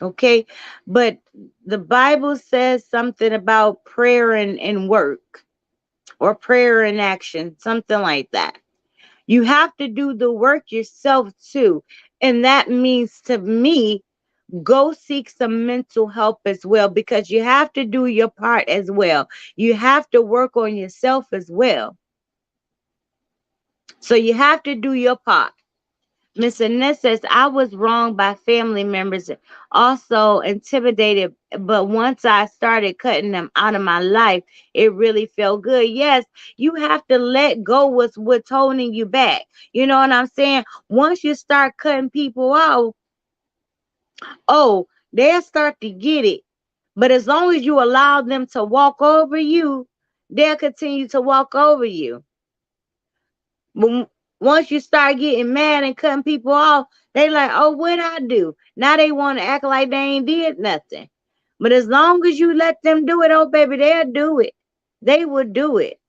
Okay. But the Bible says something about prayer and work, or prayer and action, something like that. You have to do the work yourself too. And that means, to me, go seek some mental help as well, because you have to do your part as well. You have to work on yourself as well. So you have to do your part. Miss Annette says, I was wronged by family members, also intimidated, but once I started cutting them out of my life, it really felt good. Yes, you have to let go what's holding you back. You know what I'm saying? Once you start cutting people out, oh, they'll start to get it. But as long as you allow them to walk over you, they'll continue to walk over you. But once you start getting mad and cutting people off, they like, oh, what I do? Now they want to act like they ain't did nothing. But as long as you let them do it, oh baby, they'll do it. They will do it.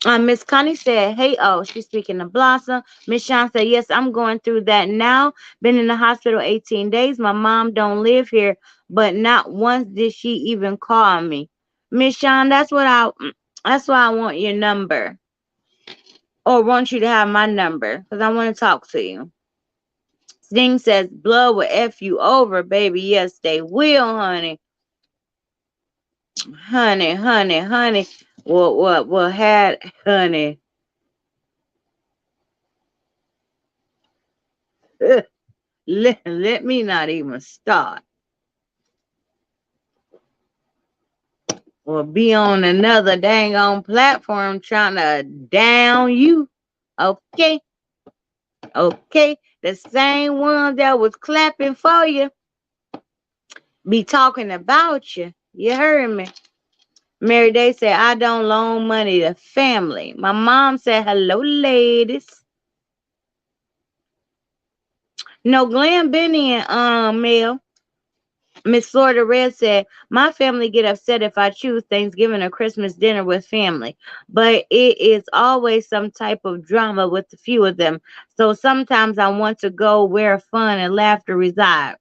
Miss Connie said, hey, oh, she's speaking to Blossom. Miss Sean said, yes, I'm going through that now. Been in the hospital 18 days. My mom don't live here, but not once did she even call me. Miss Sean, that's why I want your number, or want you to have my number, because I want to talk to you. Sting says, blood will F you over, baby. Yes, they will, honey. honey. What had honey? Let me not even start or be on another dang on platform trying to down you. Okay, okay. The same one that was clapping for you be talking about you. You heard me. Mary Day said, I don't loan money to family. My mom said, hello, ladies. No, Glenn Benny and Mel. Miss Florida Red said, my family get upset if I choose Thanksgiving or Christmas dinner with family, but it is always some type of drama with a few of them. So sometimes I want to go where fun and laughter reside.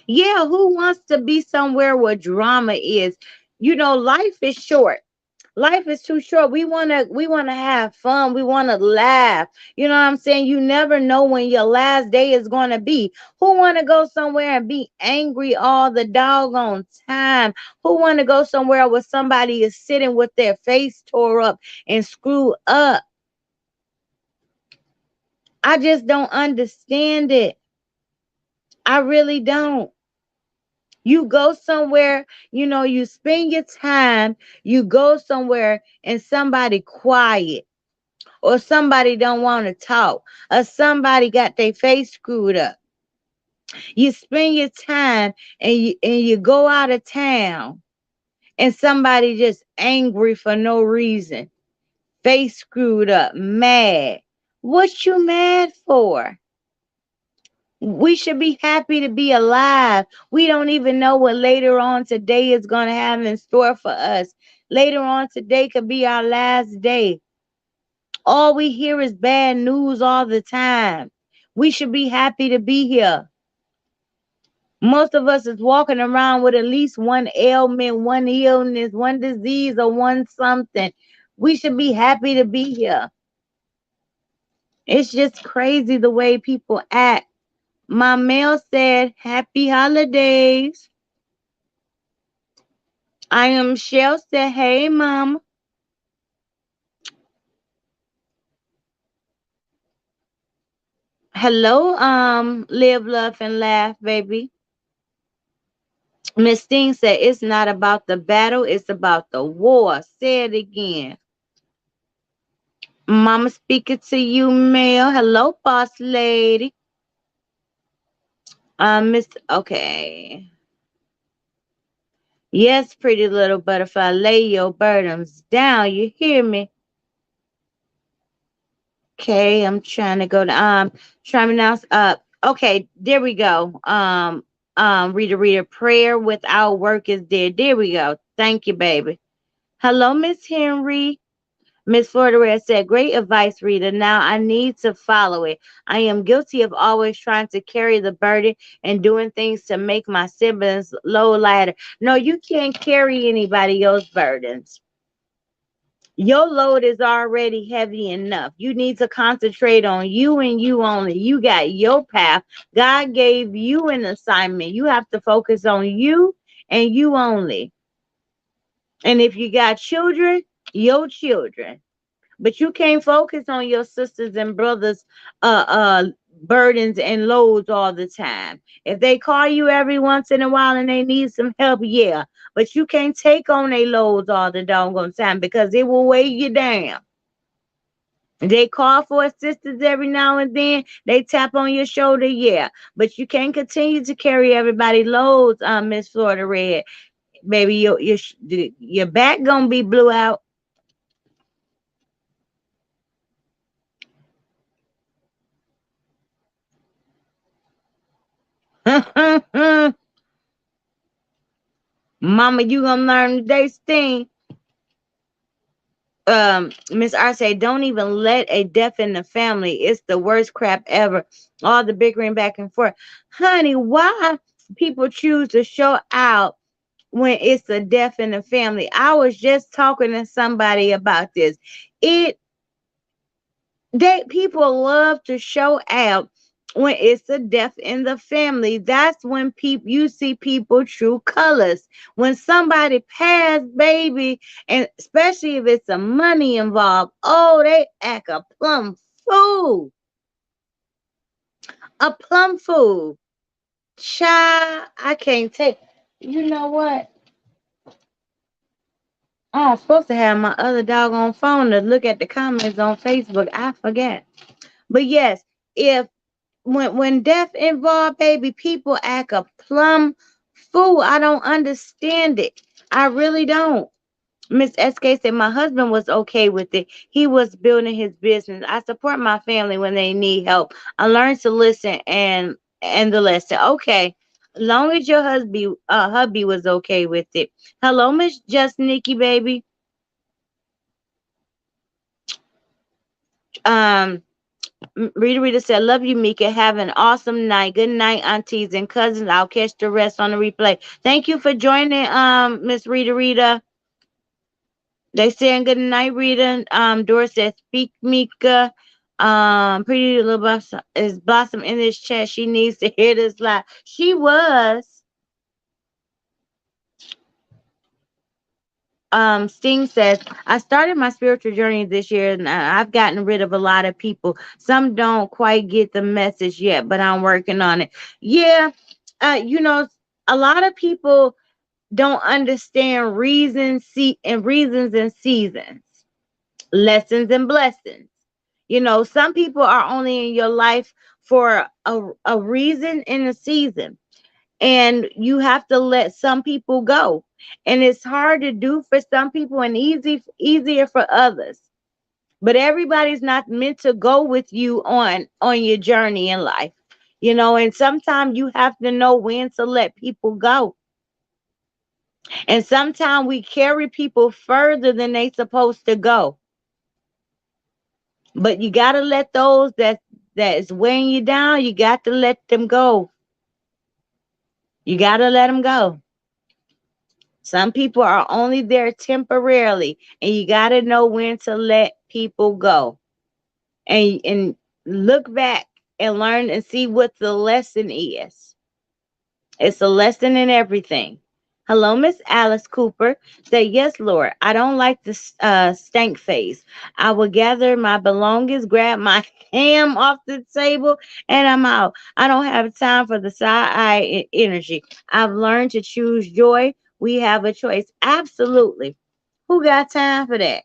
Yeah, who wants to be somewhere where drama is? You know, life is short. Life is too short. We wanna have fun. We wanna laugh. You know what I'm saying? You never know when your last day is gonna be. Who wanna go somewhere and be angry all the doggone time? Who wanna go somewhere where somebody is sitting with their face tore up and screwed up? I just don't understand it. I really don't. You go somewhere, you spend your time, you go somewhere and somebody quiet or somebody don't want to talk or somebody got their face screwed up. You spend your time and you go out of town and somebody just angry for no reason, face screwed up, mad. What you mad for? We should be happy to be alive. We don't even know what later on today is going to have in store for us. Later on today could be our last day. All we hear is bad news all the time. We should be happy to be here. Most of us is walking around with at least one ailment, one illness, one disease, or one something. We should be happy to be here. It's just crazy the way people act. My mail said, Happy holidays. I am Shell said, Hey, mom. Hello, live, love, and laugh, baby. Miss Steen said, It's not about the battle, it's about the war. Say it again. Mama speaking to you, Mel. Hello, boss lady. Miss, okay. Yes, pretty little butterfly, lay your burdens down. You hear me? Okay, I'm trying to go to trying to announce okay, there we go. Reader, prayer without work is dead. There we go. Thank you, baby. Hello, Miss Henry. Miss Florida Red said, Great advice, Rita. Now I need to follow it. I am guilty of always trying to carry the burden and doing things to make my siblings low lighter. No, you can't carry anybody else's burdens. Your load is already heavy enough. You need to concentrate on you and you only. You got your path. God gave you an assignment. You have to focus on you and you only. And if you got children, your children. But you can't focus on your sisters and brothers burdens and loads all the time. If they call you every once in a while and they need some help, yeah. But you can't take on their loads all the doggone time because it will weigh you down. They call for assistance every now and then. They tap on your shoulder, yeah. But you can't continue to carry everybody loads, Miss Florida Red. Baby, your back gonna be blew out. Mama, you gonna learn today, Sting. Miss R say, don't even let a death in the family. It's the worst crap ever. All the bickering back and forth. Honey, why people choose to show out when it's a death in the family? I was just talking to somebody about this. It they people love to show out when it's a death in the family, that's when people you see people true colors. When somebody passed, baby, and especially if it's a money involved, oh, they act a plum fool. A plum fool. Child, I can't take. You know what? I was supposed to have my other doggone phone to look at the comments on Facebook. I forget. But yes, if when death involved, baby, people act a plum fool. I don't understand it. I really don't. Miss SK said my husband was okay with it. He was building his business. I support my family when they need help. I learned to listen and the lesson. Okay. Long as your hubby was okay with it. Hello, Miss Just Nikki, baby. Um, Rita said, love you, Mika. Have an awesome night. Good night, aunties and cousins. I'll catch the rest on the replay. Thank you for joining, Miss Rita. They saying good night, Rita. Doris says, speak, Mika. Pretty little blossom is Blossom in this chat. She needs to hear this live. She was. Sting says, I started my spiritual journey this year and I've gotten rid of a lot of people. Some don't quite get the message yet, but I'm working on it. Yeah, you know, a lot of people don't understand reasons and seasons, lessons and blessings. You know, some people are only in your life for a reason and a season, and you have to let some people go. And it's hard to do for some people and easier for others. But everybody's not meant to go with you on your journey in life. You know, and sometimes you have to know when to let people go. And sometimes we carry people further than they supposed to go. But you got to let those that is weighing you down, you got to let them go. You got to let them go. Some people are only there temporarily, and you got to know when to let people go. And look back and learn and see what the lesson is. It's a lesson in everything. Hello, Miss Alice Cooper. Say, yes, Lord. I don't like this stank face. I will gather my belongings, grab my ham off the table, and I'm out. I don't have time for the side eye energy. I've learned to choose joy. We have a choice. Absolutely. Who got time for that?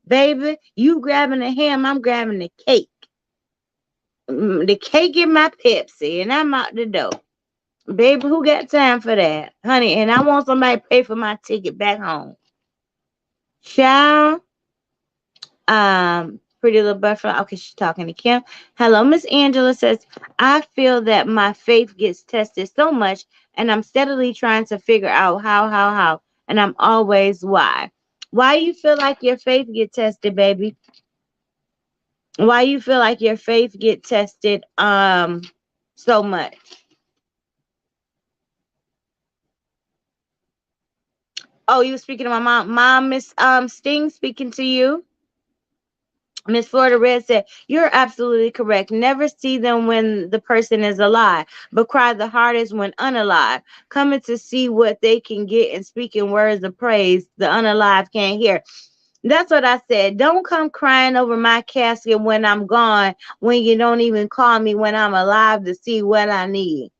Baby, you grabbing the ham, I'm grabbing the cake. The cake in my Pepsi, and I'm out the door. Baby, who got time for that? Honey, and I want somebody to pay for my ticket back home. Child, Pretty Little Butterfly. Okay, she's talking to Kim. Hello, Miss Angela says, I feel that my faith gets tested so much, and I'm steadily trying to figure out how, and I'm always why. Why you feel like your faith get tested, baby? Why you feel like your faith get tested so much? Oh, you speaking to my mom. Mom, Miss Sting speaking to you. Miss Florida Red said, you're absolutely correct. Never see them when the person is alive, but cry the hardest when unalive. Coming to see what they can get and speaking words of praise the unalive can't hear. That's what I said. Don't come crying over my casket when I'm gone, when you don't even call me when I'm alive to see what I need.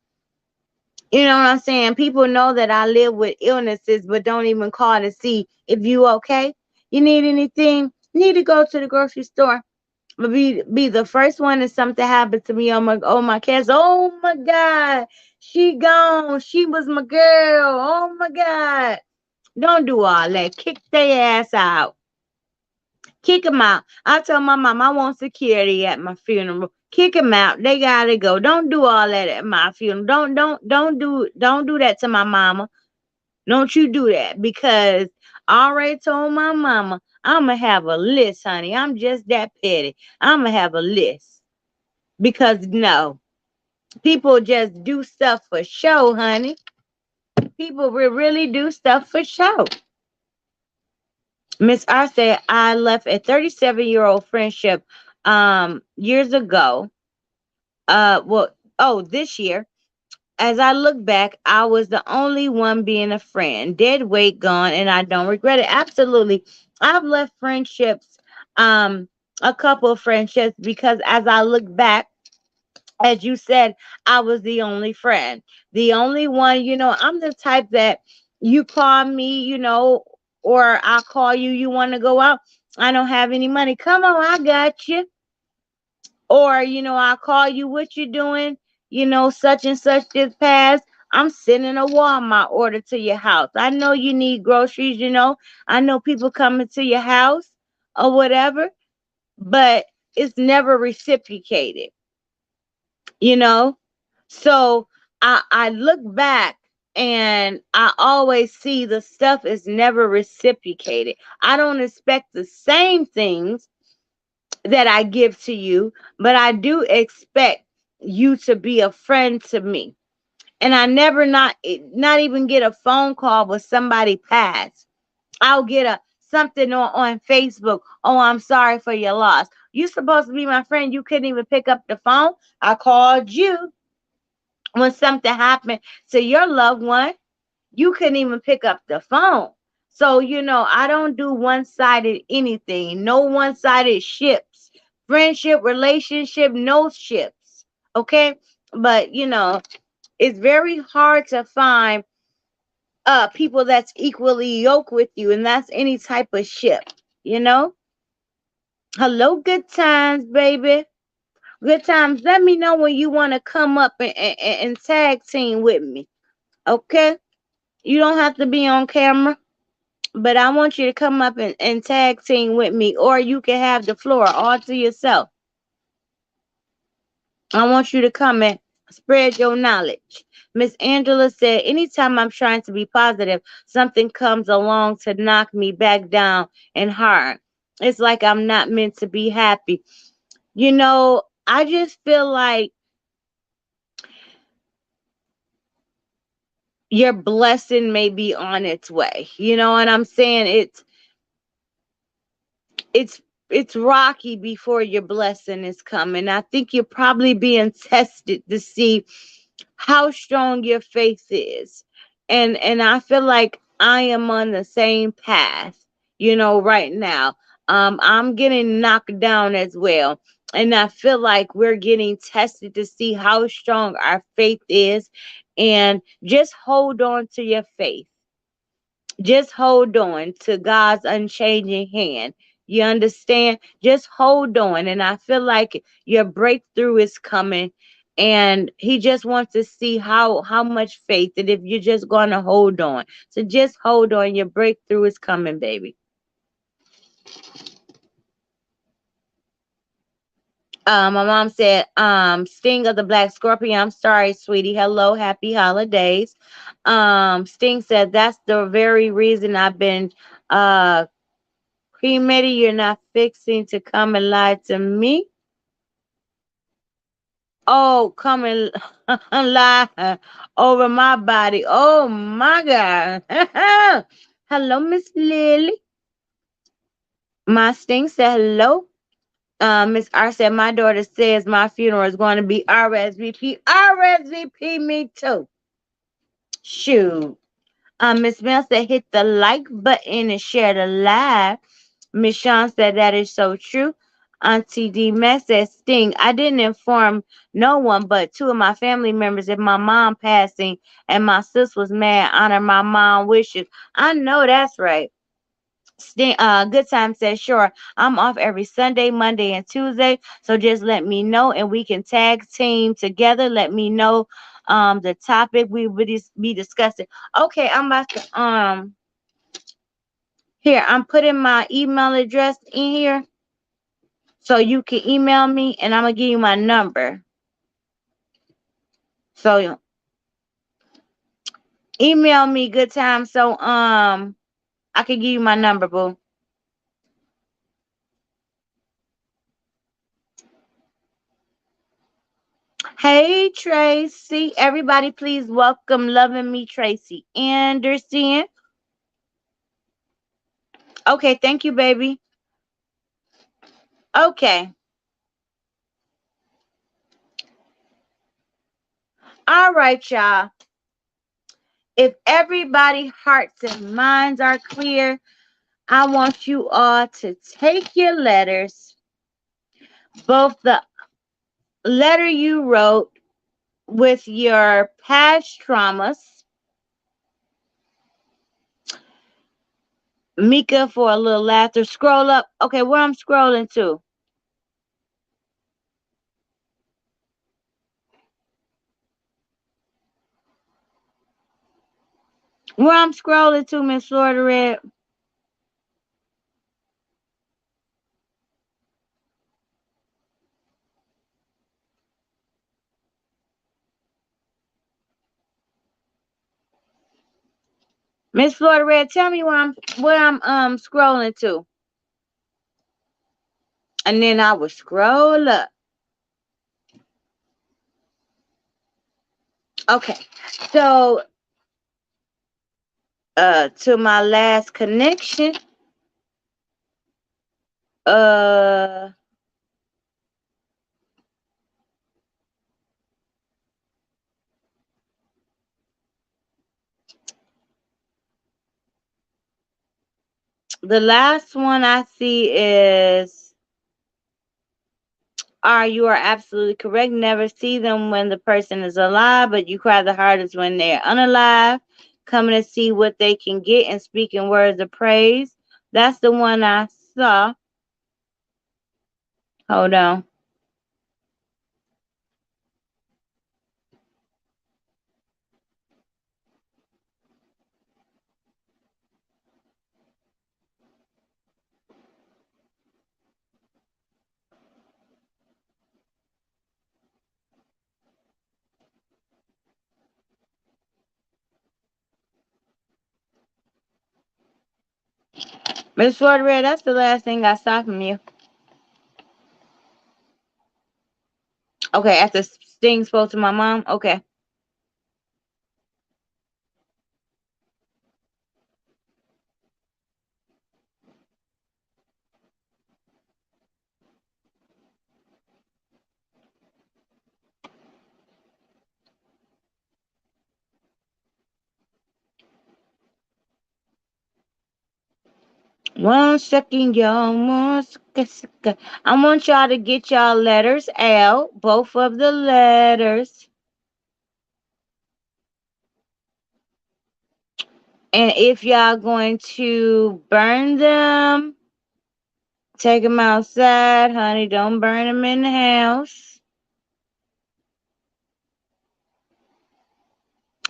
You know what I'm saying? People know that I live with illnesses, but don't even call to see if you okay. You need anything? You need to go to the grocery store. But be the first one if something happened to me. Oh my cats. Oh my God. She gone. She was my girl. Oh my God. Don't do all that. Kick their ass out. Kick them out. I told my mom I want security at my funeral. Kick them out. They gotta go. Don't do all that at my funeral. Don't do that to my mama. Don't you do that because I already told my mama I'ma have a list, honey. I'm just that petty. I'ma have a list because no, people just do stuff for show, honey. People will really do stuff for show. Miss R said I left a 37-year-old friendship years ago well, oh, this year, as I look back, I was the only one being a friend. Dead weight gone, and I don't regret it. Absolutely. I've left friendships, um, a couple of friendships, because as I look back, as you said, I was the only friend. The only one, I'm the type that you call me, or I'll call you, you want to go out. I don't have any money. Come on, I got you. Or, I'll call you, what you doing? Such and such just passed. I'm sending a Walmart order to your house. I know you need groceries, I know people coming to your house or whatever, but it's never reciprocated, you know? So I look back and I always see the stuff is never reciprocated. I don't expect the same things that I give to you, but I do expect you to be a friend to me. And I never not even get a phone call with somebody passed. I'll get a something on Facebook. Oh, I'm sorry for your loss. You supposed to be my friend. You couldn't even pick up the phone. I called you when something happened to your loved one. You couldn't even pick up the phone. So, I don't do one sided anything, no one sided ships, friendship, relationship, no ships. Okay. But, it's very hard to find people that's equally yoked with you, and that's any type of ship, you know? Hello, good times, baby. Good times. Let me know when you want to come up and tag team with me. Okay? You don't have to be on camera, but I want you to come up and tag team with me, or you can have the floor all to yourself. I want you to come and spread your knowledge. Miss Angela said, anytime I'm trying to be positive, something comes along to knock me back down and hard. It's like I'm not meant to be happy. I just feel like your blessing may be on its way. You know what I'm saying? It's it's rocky before your blessing is coming. I think you're probably being tested to see how strong your faith is. And I feel like I am on the same path, right now. I'm getting knocked down as well. And I feel like we're getting tested to see how strong our faith is. And just hold on to your faith. Just hold on to God's unchanging hand. You understand? Just hold on. And I feel like your breakthrough is coming. And he just wants to see how much faith, and if you're just gonna hold on. So just hold on. Your breakthrough is coming, baby. My mom said, Sting of the Black Scorpion. I'm sorry, sweetie. Hello, happy holidays. Sting said that's the very reason I've been cremated. You're not fixing to come and lie to me. Oh, come and lie over my body. Oh my God. Hello, Miss Lily. My Sting said hello. Miss R said my daughter says my funeral is going to be RSVP. RSVP me too. Shoot. Miss Mel said hit the like button and share the live. Miss Shawn said that is so true. Auntie D Max said Sting. I didn't inform no one but two of my family members of my mom passing, and my sis was mad. Honor my mom wishes. I know that's right. Sting, Good Time says, sure, I'm off every Sunday, Monday, and Tuesday. So just let me know and we can tag team together. Let me know the topic we would be discussing. Okay, I'm about to here, I'm putting my email address in here so you can email me, and I'm gonna give you my number. So email me, Good Time, so I can give you my number, boo. Hey, Tracy. Everybody, please welcome Loving Me, Tracy Anderson. Okay, thank you, baby. Okay. All right, y'all. If everybody hearts and minds are clear, I want you all to take your letters, both the letter you wrote with your past traumas, Mika for a little laughter. Scroll up. Okay, where I'm scrolling to? Where I'm scrolling to, Miss Florida Red? Miss Florida Red, tell me where I'm scrolling to. And then I will scroll up. Okay. So to my last connection, uh the last one I see is you are absolutely correct. Never see them when the person is alive, but you cry the hardest when they're unalive. Coming to see what they can get and speaking words of praise. That's the one I saw. Hold on. Miss Florida Red, that's the last thing I saw from you. Okay, after Sting spoke to my mom. Okay. One second, y'all. I want y'all to get y'all letters out, both of the letters. And if y'all going to burn them, take them outside, honey. Don't burn them in the house.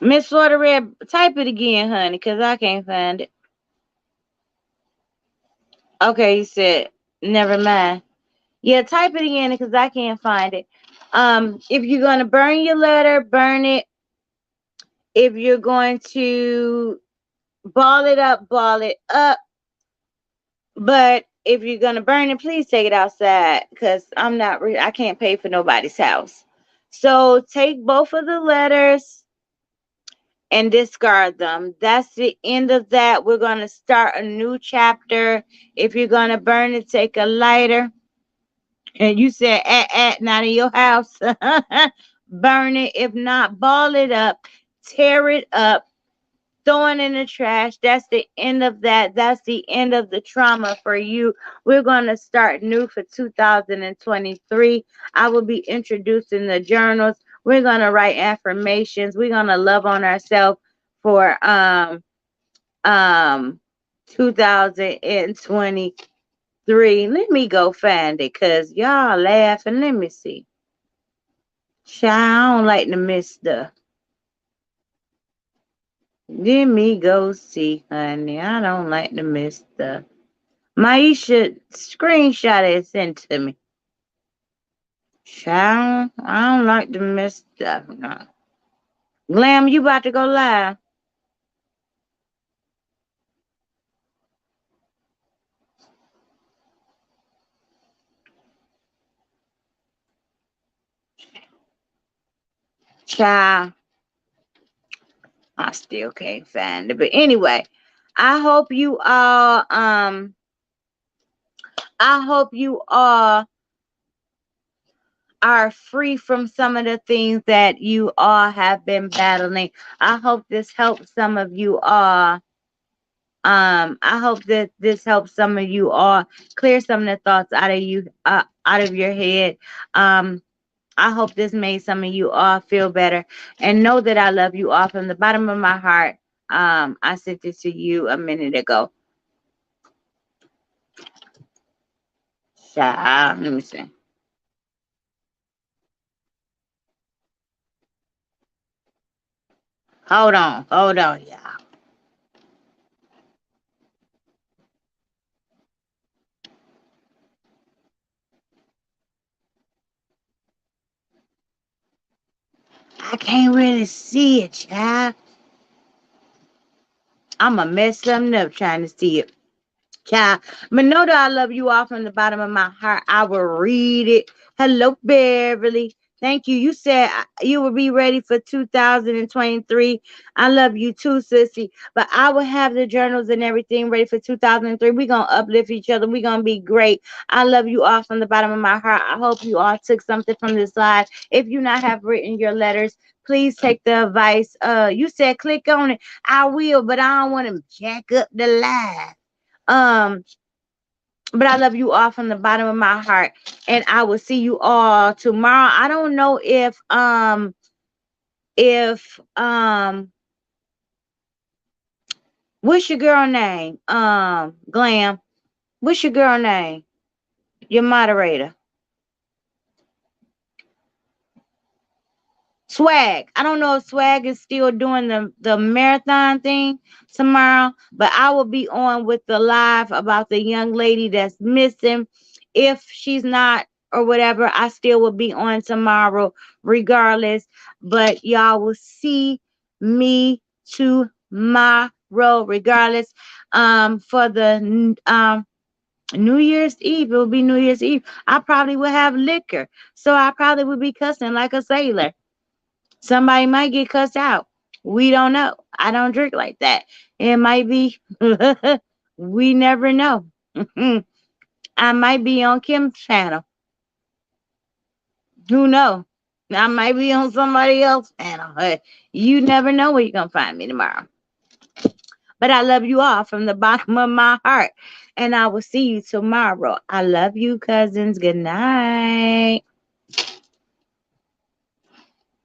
Miss Florida Red, type it again, honey, because I can't find it. Okay, you said, never mind. Yeah, type it again because I can't find it. If you're going to burn your letter, burn it. If you're going to ball it up, ball it up. But if you're gonna burn it, please take it outside because I can't pay for nobody's house. So take both of the letters and discard them. That's the end of that. We're gonna start a new chapter. If you're gonna burn it, take a lighter. And you said not in your house. Burn it. If not, ball it up, tear it up, throwing in the trash. That's the end of that. That's the end of the trauma for you. We're going to start new for 2023. I will be introducing the journals. We're going to write affirmations. We're going to love on ourselves for um 2023. Let me go find it cuz y'all laughing. Let me see. Child, I don't like to miss stuff. Let me go see, honey. I don't like to miss stuff. Maisha screenshot it and sent to me. Child, I don't like to miss stuff. No. Glam, you about to go live? Child, I still can't find it. But anyway, I hope you all I hope you all are free from some of the things that you all have been battling. I hope this helps some of you all. I hope that this helps some of you all clear some of the thoughts out of your head. Um, I hope this made some of you all feel better, and know that I love you all from the bottom of my heart. I sent this to you a minute ago. Child, let me see. Hold on, y'all. I can't really see it, child. I'ma mess something up trying to see it. Child, but know that I love you all from the bottom of my heart. I will read it. Hello, Beverly. Thank you. You said you will be ready for 2023. I love you too, sissy. But I will have the journals and everything ready for 2003. We're going to uplift each other. We're going to be great. I love you all from the bottom of my heart. I hope you all took something from this live. If you not have written your letters, please take the advice. You said click on it. I will, but I don't want to jack up the live. Um, but I love you all from the bottom of my heart. And I will see you all tomorrow. I don't know if what's your girl name? Glam. What's your girl name? Your moderator. Swag. I don't know if Swag is still doing the marathon thing tomorrow, but I will be on with the live about the young lady that's missing. If she's not or whatever, I still will be on tomorrow regardless. But y'all will see me tomorrow regardless. For the New Year's Eve, it will be New Year's Eve. I probably will have liquor, so I probably will be cussing like a sailor. Somebody might get cussed out. We don't know. I don't drink like that. It might be. We never know. I might be on Kim's channel. Who knows? I might be on somebody else's channel. You never know where you're going to find me tomorrow. But I love you all from the bottom of my heart. And I will see you tomorrow. I love you, cousins. Good night.